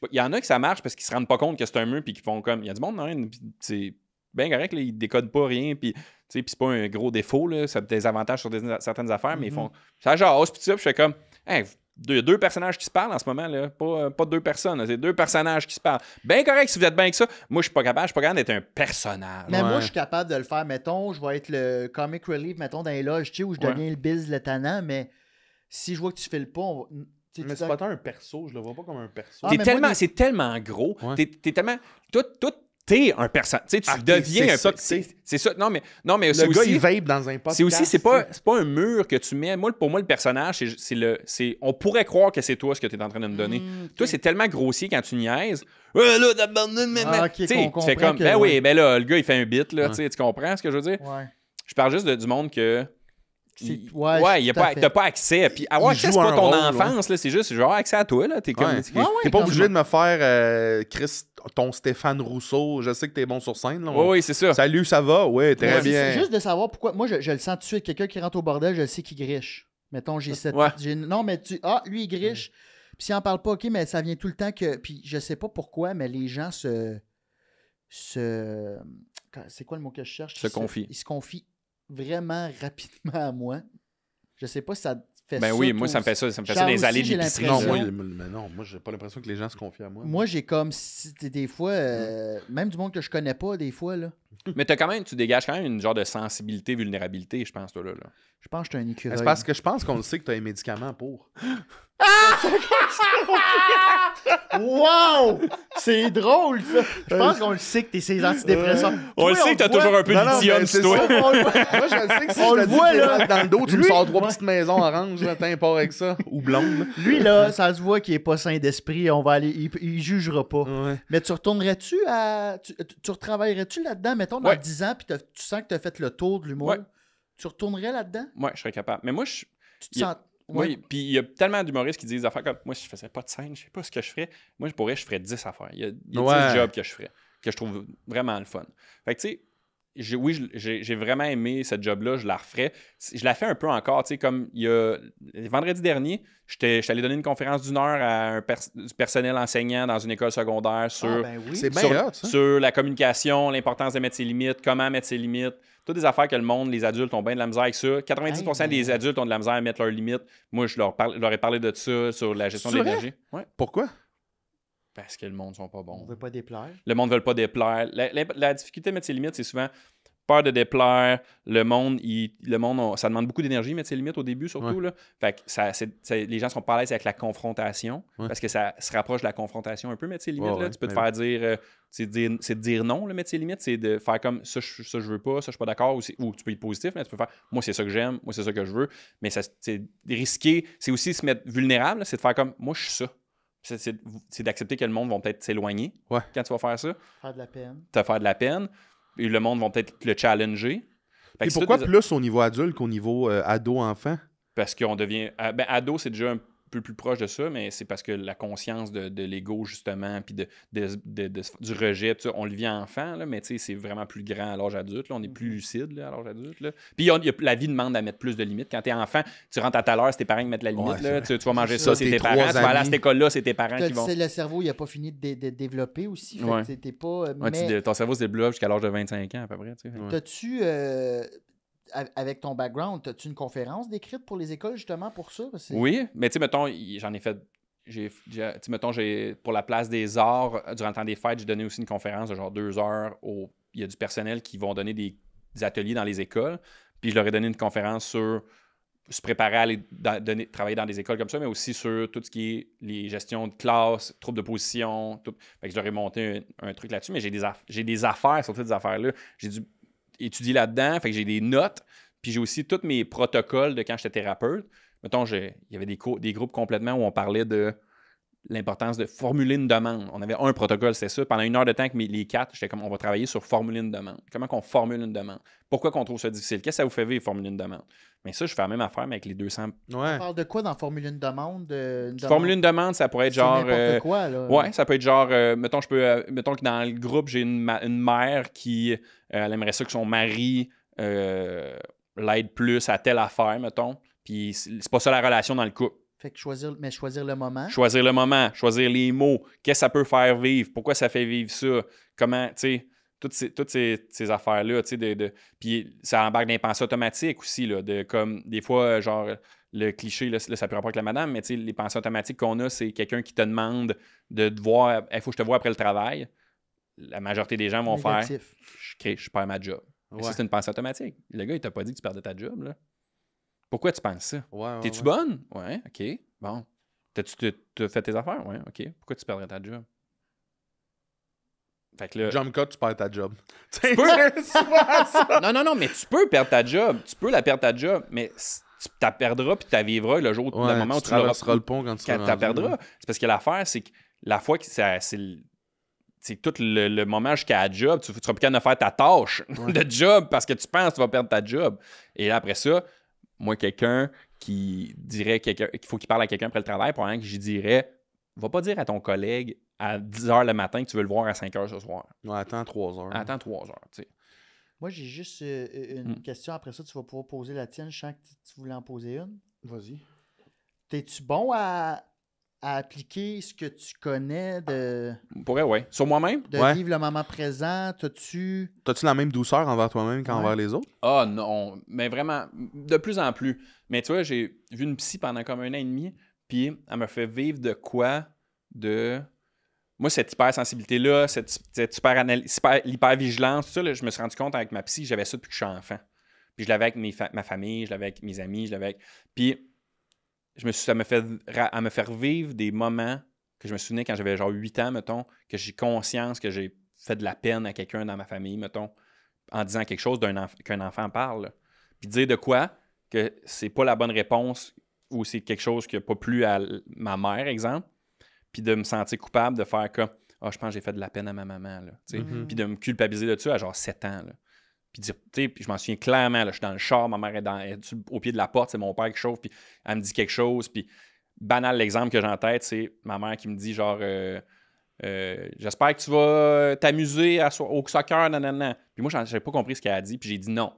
il y en a que ça marche parce qu'ils se rendent pas compte que c'est un mur, puis qu'ils font comme... Il y a du monde, non? C'est bien correct, là, ils décodent pas rien, puis... Puis c'est pas un gros défaut, là, ça a des avantages sur certaines affaires, mais ils font... Ça jase, puis ça, puis je fais comme... Hey, il y a 2 personnages qui se parlent en ce moment, là. Pas 2 personnes, là. C'est 2 personnages qui se parlent. Bien correct si vous êtes bien avec ça. Moi, je suis pas capable d'être un personnage. Mais moi, je suis capable de le faire. Mettons, je vais être le comic relief, mettons, dans les loges, tu sais, où je deviens le Biz le tannant, mais si je vois que tu fais le pas, mais c'est pas tant un perso, je le vois pas comme un perso. C'est tellement gros. T'es tellement... T'es un personnage. Tu sais, tu deviens c'est ça. Non, mais c'est le gars, aussi... il vape dans un podcast. C'est aussi, c'est pas un mur que tu mets. Pour moi, le personnage, on pourrait croire que c'est toi ce que tu es en train de me donner. Toi, c'est tellement grossier quand tu niaises. Là, t'abandonnes maintenant. Tu fais comme, oui, ben là, le gars, il fait un bit, là. Tu comprends ce que je veux dire? Ouais. Je parle juste du monde que... t'as pas accès. Puis avoir accès, c'est pas ton enfance, là, c'est juste genre accès à toi. Là, t'es comme, t'es pas obligé de me faire ton Stéphane Rousseau. Je sais que t'es bon sur scène. Là, oui, c'est ça. Salut, ça va? Oui, très bien. C'est juste de savoir pourquoi. Moi, je le sens tout de suite. Quelqu'un qui rentre au bordel, je sais qu'il griche. Mettons, j'ai cette. Non, mais lui, il griche. Puis s'il en parle pas, OK, mais ça vient tout le temps que. Puis je sais pas pourquoi, mais les gens c'est quoi le mot que je cherche? Se confient. Ils se confient vraiment rapidement à moi. Je sais pas si ça fait ça. Ben oui, moi, ça me fait ça. Ça me fait ça dans les allées de l'épicerie. Moi, j'ai pas l'impression que les gens se confient à moi. Moi, j'ai comme des fois, même du monde que je connais pas, des fois, là. Mais tu dégages quand même une genre de sensibilité, vulnérabilité, je pense, toi, là. Je pense que je suis un écureuil. C'est parce que je pense qu'on le sait que t'as un médicament pour. Wow! C'est drôle, ça. Je pense qu'on le sait que t'es ces antidépresseurs. On le sait que t'as toujours un peu Non, non, d'ithium mais sur c'est toi. ça. Moi, je le sais que si On je le te dis voit, que là. dans le dos, tu me Lui, sors 3 ouais. petites maisons oranges, là, t'as un port avec ça. Ou blonde. Lui, là, ça se voit qu'il est pas sain d'esprit. On va aller... il jugera pas. Ouais. Mais tu retournerais-tu à... Tu retravaillerais-tu là-dedans, mettons, dans Ouais. 10 ans, puis tu sens que t'as fait le tour de l'humour? Ouais. Tu retournerais là-dedans? Ouais, je serais capable. Mais moi, Tu te Il y a- sens... Ouais. oui, puis il y a tellement d'humoristes qui disent des affaires comme moi, si je faisais pas de scène, je sais pas ce que je ferais. Moi, je ferais 10 affaires. Il y a 10 Ouais. jobs que je ferais, que je trouve vraiment le fun. Fait que, tu sais, j'ai vraiment aimé cette job-là, je la referais. Je la fais un peu encore, tu sais, comme il y a vendredi dernier, j'étais allé donner une conférence d'1 heure à du personnel enseignant dans une école secondaire sur, Ah, ben oui. C'est bien sur, hot, ça. sur la communication, l'importance de mettre ses limites, comment mettre ses limites. Toutes des affaires que le monde, les adultes ont bien de la misère avec ça. 90% Hey, des adultes ont de la misère à mettre leurs limites. Moi, je leur ai parlé de ça sur la gestion de C'est vrai? l'énergie. Ouais. Pourquoi? Parce que le monde ne sont pas On bons. veut pas déplaire. Le monde ne veut pas déplaire. La difficulté de mettre ses limites, c'est souvent peur de déplaire. Le monde, ça demande beaucoup d'énergie, mettre ses limites au début, surtout. Là. Fait que les gens sont pas à l'aise avec la confrontation, parce que ça se rapproche de la confrontation un peu, mettre ses limites. Ouais, là. ouais, Tu peux te ben faire dire, c'est de dire non, là, mettre ses limites. C'est de faire comme ça, je veux pas, ça, je suis pas d'accord. Ou tu peux être positif, mais tu peux faire, moi, c'est ça que j'aime, moi, c'est ça que je veux. Mais c'est risqué. C'est aussi se mettre vulnérable, là, c'est de faire comme, moi, je suis ça. C'est d'accepter que le monde va peut-être s'éloigner quand tu vas faire ça. Faire de la peine. Te faire de la peine. Et le monde va peut-être le challenger. Fait Et que c'est pourquoi tout plus au niveau adulte qu'au niveau ado-enfant? parce qu'on devient... ado, c'est déjà un peu plus proche de ça, mais c'est parce que la conscience de l'ego, justement, puis du rejet, tout ça, on le vit enfant, là, mais tu sais, c'est vraiment plus grand à l'âge adulte. Là, on est plus lucide là, à l'âge adulte. Là. Puis la vie demande à mettre plus de limites. Quand t'es enfant, tu rentres à ta l'heure, c'est tes parents qui mettent la limite. Ouais, là, tu vas manger C'est ça, ça, c'est tes tes trois parents. Tu vas aller à amis. cette école-là, c'est tes parents qui vont... Le cerveau, il n'a pas fini de développer aussi. Fait Ouais. que t'es pas... Ouais, mais ton cerveau se développe jusqu'à l'âge de 25 ans, à peu près. Tu sais. t'as-tu... avec ton background, as-tu une conférence décrite pour les écoles, justement, pour ça? Parce que Oui, mais tu sais, mettons, j'en ai fait... mettons, pour la place des arts, durant le temps des fêtes, j'ai donné aussi une conférence de genre 2 heures. Il y a du personnel qui vont donner des ateliers dans les écoles. Puis je leur ai donné une conférence sur se préparer à aller travailler dans des écoles comme ça, mais aussi sur tout ce qui est les gestions de classe, troubles de position. Tout. Fait que je leur ai monté un truc là-dessus, mais j'ai des affaires sur toutes ces affaires-là. J'ai dû étudier là-dedans, fait que j'ai des notes. Puis j'ai aussi tous mes protocoles de quand j'étais thérapeute. Mettons, il y avait des groupes complètement où on parlait de l'importance de formuler une demande. On avait un protocole, c'était ça. Pendant 1 heure de temps, les 4, j'étais comme, on va travailler sur formuler une demande. Comment qu'on formule une demande? Pourquoi qu'on trouve ça difficile? Qu'est-ce que ça vous fait vivre, formuler une demande? Mais ça, je fais la même affaire, mais avec les 200... Ouais. On parle de quoi dans formuler une demande? Formuler une demande, ça pourrait être C'est genre... n'importe quoi, là. Ouais, ça peut être genre... mettons que dans le groupe, j'ai une mère qui elle aimerait ça que son mari l'aide plus à telle affaire, mettons. Puis c'est pas ça la relation dans le couple. Fait que choisir le moment. Choisir le moment, choisir les mots, qu'est-ce que ça peut faire vivre, pourquoi ça fait vivre ça, comment, tu sais, toutes ces affaires-là, tu sais, puis ça embarque dans les pensées automatiques aussi, là, comme, des fois, genre, le cliché, là, ça peut rapporter avec la madame, mais tu sais, les pensées automatiques qu'on a, c'est quelqu'un qui te demande de te voir, il faut que je te vois après le travail. La majorité des gens vont Négatif. faire, je perds ma job. Mais ça, c'est une pensée automatique. Le gars, il t'a pas dit que tu perdais ta job, là. Pourquoi tu penses ça? T'es-tu bonne? Ouais, OK. Bon. T'as fait tes affaires? Ouais, OK. Pourquoi tu perdrais ta job? Fait que là... Jump cut, tu perds ta job. Tu peux... non, mais tu peux perdre ta job. Tu peux la perdre ta job, mais tu la perdras puis tu la vivras le moment où tu traverseras le pont quand tu la perdras. C'est parce que l'affaire, c'est que la fois que c'est tout le moment jusqu'à la job, tu seras plus capable de faire ta tâche de job parce que tu penses que tu vas perdre ta job. Et là, après ça, moi, quelqu'un qui dirait qu'il faut qu'il parle à quelqu'un après le travail, pour que j'y dirais, va pas dire à ton collègue à 10h le matin que tu veux le voir à 5h ce soir. Ouais, attends 3 heures. Attends 3 heures, tu sais. Moi, j'ai juste une question. Après ça, tu vas pouvoir poser la tienne. Je sens que tu voulais en poser une. Vas-y. T'es-tu bon à appliquer ce que tu connais de Pourrait, ouais. Sur moi-même? Ouais. vivre le moment présent? T'as-tu la même douceur envers toi-même qu'envers les autres? Ah non, mais vraiment, de plus en plus. Mais tu vois, j'ai vu une psy pendant comme 1 an et demi, puis elle m'a fait vivre de quoi? De moi, cette hypersensibilité-là, cette l'hypervigilance, tout ça, là, je me suis rendu compte avec ma psy, j'avais ça depuis que je suis enfant. Puis je l'avais avec ma famille, je l'avais avec mes amis, je l'avais avec... Puis ça me fait à me faire vivre des moments que je me souvenais quand j'avais genre 8 ans, mettons, que j'ai conscience que j'ai fait de la peine à quelqu'un dans ma famille, mettons, en disant quelque chose qu'un enfant parle. Là. Puis dire de quoi que c'est pas la bonne réponse ou c'est quelque chose qui n'a pas plu à ma mère, exemple, puis de me sentir coupable de faire comme « Ah, je pense que j'ai fait de la peine à ma maman. » Puis de me culpabiliser de ça à genre 7 ans. Là. Puis dire, puis je m'en souviens clairement, là, je suis dans le char, ma mère est au pied de la porte, c'est mon père qui chauffe, puis elle me dit quelque chose, puis banal, l'exemple que j'ai en tête, c'est ma mère qui me dit genre j'espère que tu vas t'amuser au soccer, nanana. Puis moi, j'avais pas compris ce qu'elle a dit, puis j'ai dit non.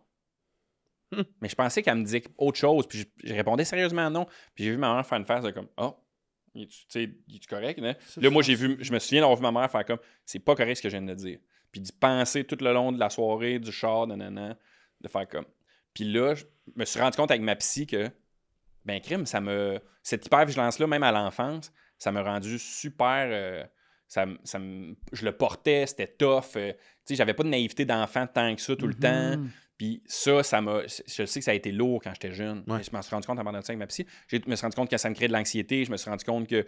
Mais je pensais qu'elle me disait autre chose, puis je répondais sérieusement non. Puis j'ai vu ma mère faire une face de comme oh, es-tu correct? Là, moi, je me souviens d'avoir vu ma mère faire comme c'est pas correct ce que je viens de dire. Puis d'y penser tout le long de la soirée, du char, nanana, de faire comme. Puis là, je me suis rendu compte avec ma psy que, ben, crime, cette hypervigilance-là, même à l'enfance, ça m'a rendu super. Je le portais, c'était tough. Tu sais, j'avais pas de naïveté d'enfant tant que ça tout le temps. Puis ça m'a. Je sais que ça a été lourd quand j'étais jeune. Ouais. Je m'en suis rendu compte en parlant de ça avec ma psy. Je me suis rendu compte que ça me crée de l'anxiété. Je me suis rendu compte que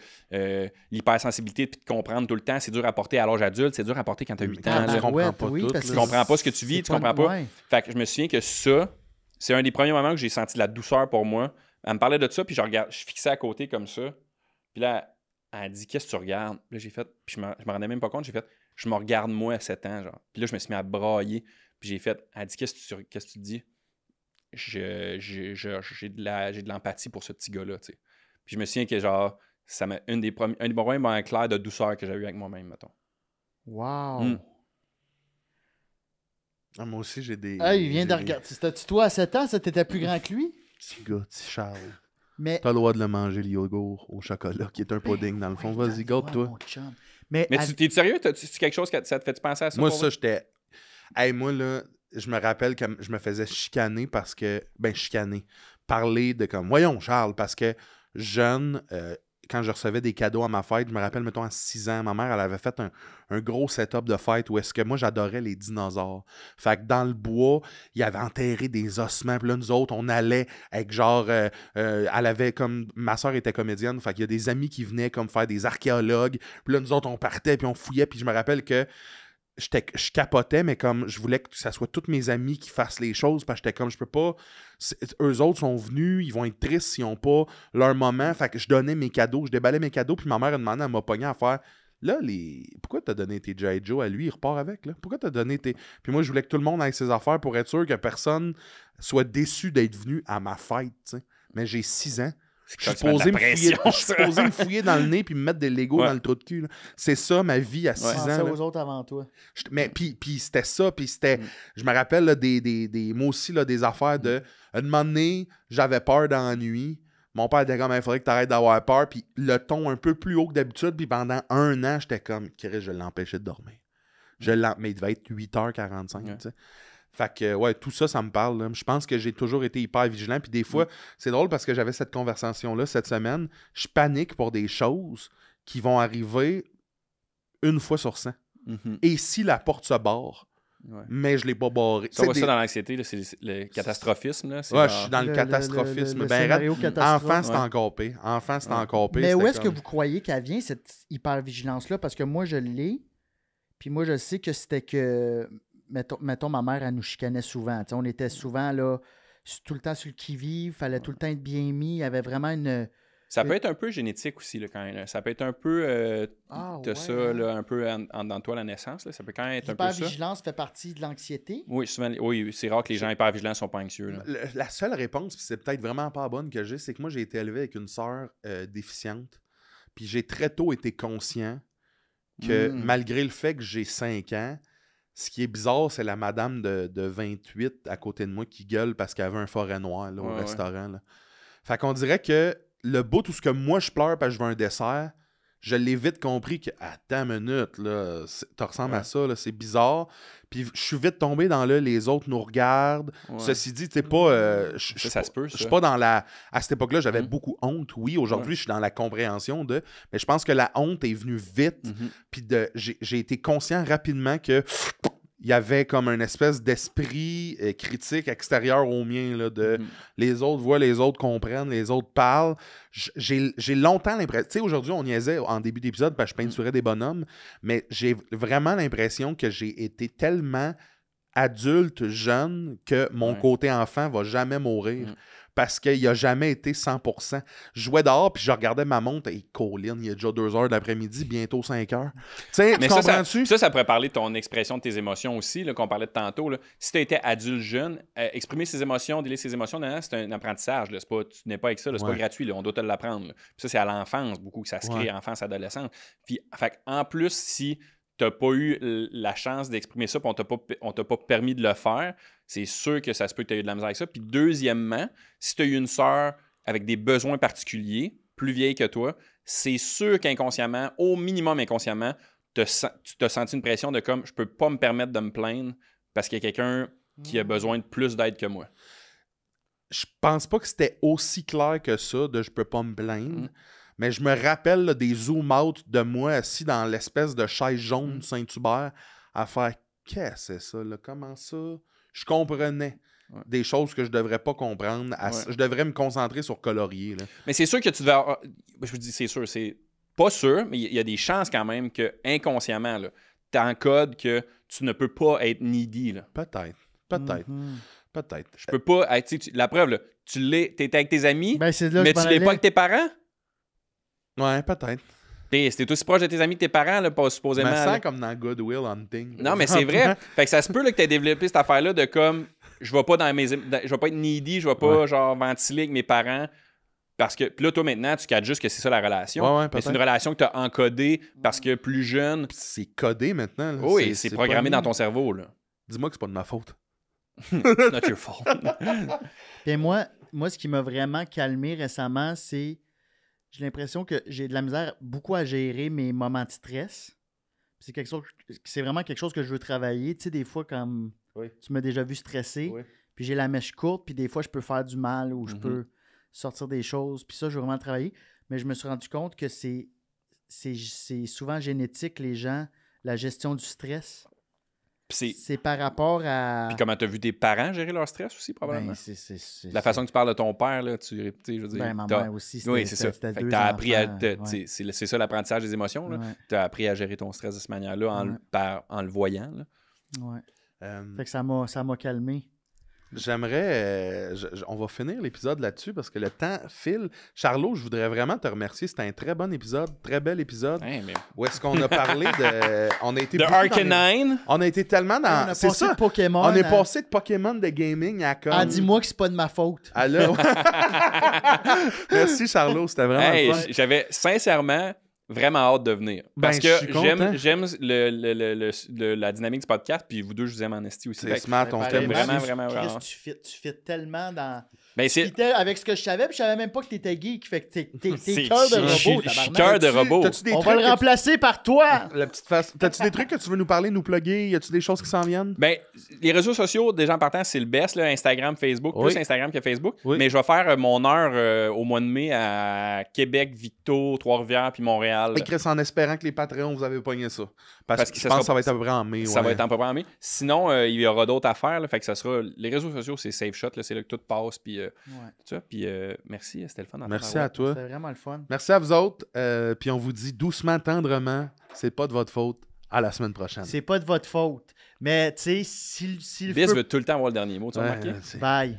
l'hypersensibilité puis de comprendre tout le temps, c'est dur à porter à l'âge adulte, c'est dur à porter quand tu as 8 ans. Tu comprends pas tout. Tu comprends pas ce que tu vis, tu comprends pas. Ouais. Fait que je me souviens que ça, c'est un des premiers moments que j'ai senti de la douceur pour moi. Elle me parlait de ça, puis je fixais à côté comme ça. Puis là, elle dit « Qu'est-ce que tu regardes? » Là, j'ai fait, puis je me rendais même pas compte, j'ai fait « Je me regarde moi à 7 ans. » genre. Puis là, je me suis mis à brailler. Puis j'ai fait, elle dit, qu'est-ce que tu dis? J'ai de l'empathie pour ce petit gars-là, tu sais. Puis je me souviens que, genre, ça m'a un des premiers moments clairs de douceur que j'ai eu avec moi-même, mettons. Wow! Ah, moi aussi, j'ai des... Ah, il vient de regarder. C'était-tu toi à 7 ans, ça t'étais plus grand que lui? Petit gars, petit Charles. Mais... T'as le droit de le manger, le yogourt au chocolat, qui est un pudding, dans le fond. Vas-y, garde-toi. Mais t'es sérieux? C'est quelque chose que ça te fait penser à ça? Moi, ça, j'étais... Hey, moi, là, je me rappelle que je me faisais chicaner parce que... Ben, chicaner. Parler de comme... Voyons, Charles, parce que jeune, quand je recevais des cadeaux à ma fête, je me rappelle, mettons, à 6 ans, ma mère, elle avait fait un gros setup de fête où est-ce que moi, j'adorais les dinosaures. Fait que dans le bois, il avait enterré des ossements. Puis là, nous autres, on allait avec genre... elle avait comme... Ma soeur était comédienne, fait qu'il y a des amis qui venaient comme faire des archéologues. Puis là, nous autres, on partait, puis on fouillait. Puis je me rappelle que je capotais, mais comme je voulais que ça soit tous mes amis qui fassent les choses, parce que j'étais comme, je peux pas... Eux autres sont venus, ils vont être tristes s'ils n'ont pas leur moment. Fait que je donnais mes cadeaux, je déballais mes cadeaux, puis ma mère a demandé, elle m'a pogné à faire... Là, pourquoi t'as donné tes G.I. Joe à lui? Il repart avec, là. Pourquoi t'as donné tes... Puis moi, je voulais que tout le monde aille ses affaires pour être sûr que personne soit déçu d'être venu à ma fête, tu sais. Mais j'ai 6 ans. Je suis supposé me fouiller dans le nez puis me mettre des Legos dans le trou de cul. Là. C'est ça, ma vie à 6 ans. Ça aux autres avant toi. Mais puis c'était ça, puis c'était... Je me rappelle là, moi aussi, là, des affaires de... À un moment donné, j'avais peur dans la nuit. Mon père était comme, il faudrait que tu arrêtes d'avoir peur. Puis le ton un peu plus haut que d'habitude. Puis pendant 1 an, j'étais comme, je l'empêchais de dormir. Mais il devait être 8h45, tu sais. Fait que, ouais, tout ça, ça me parle. Là. Je pense que j'ai toujours été hyper vigilant. Puis des fois, c'est drôle parce que j'avais cette conversation-là cette semaine. Je panique pour des choses qui vont arriver 1 fois sur 100. Et si la porte se barre, mais je ne l'ai pas barrée. Ça, ça dans l'anxiété, c'est le catastrophisme. Là. Ouais, je suis dans le catastrophisme. Enfant, c'est encore pire. Enfant, c'est encore pire. Mais où est-ce que vous croyez qu'elle vient, cette hyper-vigilance-là? Parce que moi, je l'ai. Puis moi, je sais que c'était que... Mettons, ma mère, elle nous chicanait souvent. T'sais, on était souvent là, tout le temps sur le qui-vive, fallait tout le temps être bien mis. Il y avait vraiment une... Ça peut être un peu génétique aussi, là, quand même. Là. Ça peut être un peu de ça, là, un peu dans toi, la naissance. Là. Ça peut quand même être un peu ça. L'hypervigilance fait partie de l'anxiété? Oui, souvent, c'est rare que les gens hypervigilants ne sont pas anxieux. Là. La seule réponse, puis c'est peut-être vraiment pas bonne que j'ai, c'est que moi, j'ai été élevé avec une sœur déficiente. Puis j'ai très tôt été conscient que malgré le fait que j'ai 5 ans, ce qui est bizarre, c'est la madame de 28 à côté de moi qui gueule parce qu'elle avait un forêt noir là, au restaurant. Là. Fait qu'on dirait que le bout, tout ce que moi je pleure parce que je veux un dessert, je l'ai vite compris que, attends une minute, là, tu ressembles à ça, là, c'est bizarre. Puis je suis vite tombé dans le les autres nous regardent. Ouais. Ceci dit, tu sais pas. Ça se peut, Je suis ça. pas dans la. À cette époque-là, j'avais Mhm. beaucoup honte. Oui, aujourd'hui, Ouais. je suis dans la compréhension de. Mais je pense que la honte est venue vite. Mhm. Puis j'ai été conscient rapidement que. Il y avait comme une espèce d'esprit critique extérieur au mien, là, de Mhm. les autres voient, les autres comprennent, les autres parlent. J'ai longtemps l'impression... Tu sais, aujourd'hui, on niaisait en début d'épisode parce que je peinturais des bonhommes, mais j'ai vraiment l'impression que j'ai été tellement adulte, jeune, que mon Ouais. côté enfant va jamais mourir. Mhm. Parce qu'il n'a jamais été 100%. Je jouais dehors, puis je regardais ma montre, et Colin, il y a déjà 2h de l'après-midi, bientôt 5h. Tu sais, Mais tu ça comprends-tu? ça pourrait parler de ton expression de tes émotions aussi, là, qu'on parlait de tantôt. Là. Si tu étais adulte jeune, exprimer ses émotions, délier ses émotions, c'est un apprentissage. Là. Tu n'es pas avec ça, là. C'est Ouais. pas gratuit. Là. On doit te l'apprendre. Là. Puis ça, c'est à l'enfance beaucoup que ça se crée, Ouais. enfance, adolescence. Puis, en plus, si tu n'as pas eu la chance d'exprimer ça, puis on t'a pas permis de le faire, c'est sûr que ça se peut que tu aies eu de la misère avec ça. Puis deuxièmement, si tu as eu une sœur avec des besoins particuliers, plus vieille que toi, c'est sûr qu'inconsciemment, au minimum inconsciemment, tu t'as senti une pression de comme je peux pas me permettre de me plaindre parce qu'il y a quelqu'un qui a besoin de plus d'aide que moi. Je pense pas que c'était aussi clair que ça, de je peux pas me plaindre. Mm. Mais je me rappelle là, des zoom-out de moi assis dans l'espèce de chaise jaune Saint-Hubert à faire qu'est-ce que c'est ça, là? Comment ça? Je comprenais des choses que je devrais pas comprendre. Je devrais me concentrer sur colorier. Là. Mais c'est sûr que tu devais avoir... Je vous dis c'est sûr, c'est pas sûr, mais il y a des chances quand même que inconsciemment, tu encodes que tu ne peux pas être needy. Là. Peut-être. Mhm. Peut-être. Je peux pas être... La preuve, là, t'es avec tes amis, Ben, c'est là que mais je m'en tu l'es allais. pas avec tes parents. Ouais, peut-être. T'es aussi proche de tes amis que tes parents, là, pas Je supposément. me sens là. comme dans Good Will Hunting. Non, mais c'est vrai. Fait que ça se peut là, que tu aies développé cette affaire-là de comme je vais pas je vais pas être needy, je vais pas genre ventiler avec mes parents. Parce que puis là, toi maintenant, tu cadres juste que c'est ça la relation. Ouais, mais peut-être. c'est une relation que tu as encodée parce que plus jeune. C'est codé maintenant. Là. Oui, c'est programmé pas- dans ton cerveau. Là. Dis-moi que c'est pas de ma faute. Not your fault. Puis moi, ce qui m'a vraiment calmé récemment, c'est j'ai l'impression que j'ai de la misère beaucoup à gérer mes moments de stress. Puis c'est vraiment quelque chose que je veux travailler. Tu sais, des fois, comme tu m'as déjà vu stressé, puis j'ai la mèche courte, puis des fois, je peux faire du mal ou je peux sortir des choses. Puis ça, je veux vraiment le travailler. Mais je me suis rendu compte que c'est souvent génétique, les gens, la gestion du stress. C'est par rapport à... Puis comment tu as vu tes parents gérer leur stress aussi, probablement. Ben, la façon que tu parles de ton père, là, tu sais, je veux dire. Ben, ma mère aussi, oui, c'est ça. c'était Fait que deux t'as appris à. enfants, C'est ça l'apprentissage des émotions. ouais. Tu as appris à gérer ton stress de cette manière-là en le voyant. Là. Ouais. Fait que ça m'a calmé. J'aimerais... on va finir l'épisode là-dessus parce que le temps file. Charlot, je voudrais vraiment te remercier. C'était un très bon épisode, très bel épisode. Hein, mais... Où est-ce qu'on a parlé de... On a été de beaucoup dans les- Arcanine. On a été tellement dans... On a C'est passé ça. de Pokémon. On est à- passé de Pokémon de gaming à comme... Ah, dis-moi que c'est pas de ma faute. À là. Merci Charlot, c'était vraiment Hey, le fun. j'avais sincèrement vraiment hâte de venir. Ben, Parce je suis que content. j'aime la dynamique du podcast, puis vous deux, je vous aime en esti aussi. C'est Fait que- smart, on t'aime vraiment, aussi. vraiment, Chris, vraiment. tu fit tellement dans... Ben, c'est... Fitais avec ce que je savais, puis je savais même pas que t'étais geek. Fait que t'es C'est- cœur de je suis- robot, je suis tabarnak. cœur de T'as-tu- robot. t'as-tu des On trucs va le que tu- remplacer par toi. La petite face. T'as-tu des trucs que tu veux nous parler, nous plugger? Y a-tu des choses qui s'en viennent? Ben, les réseaux sociaux, déjà en partant, c'est le best, là, Instagram, Facebook, Oui. plus Instagram que Facebook. Oui. Mais je vais faire mon heure au mois de mai à Québec, Victo, Trois-Rivières, puis Montréal. Écris en espérant que les Patreons, vous avez pogné ça. Parce que je ça pense sera- que ça va être à peu près en mai. Ça ouais. va être en peu près en mai. Sinon, il y aura d'autres affaires. Là, fait que ça sera... Les réseaux sociaux, c'est safe shot. Là, c'est là que tout passe. Puis tout ça. Puis merci, c'était le fun. Merci à toi. C'était vraiment le fun. Merci à vous autres. Puis on vous dit doucement, tendrement, c'est pas de votre faute. À la semaine prochaine. C'est pas de votre faute. Mais, tu sais, si le Biz feu... veut tout le temps avoir le dernier mot. Tu as Ouais, remarqué? c'est- Bye.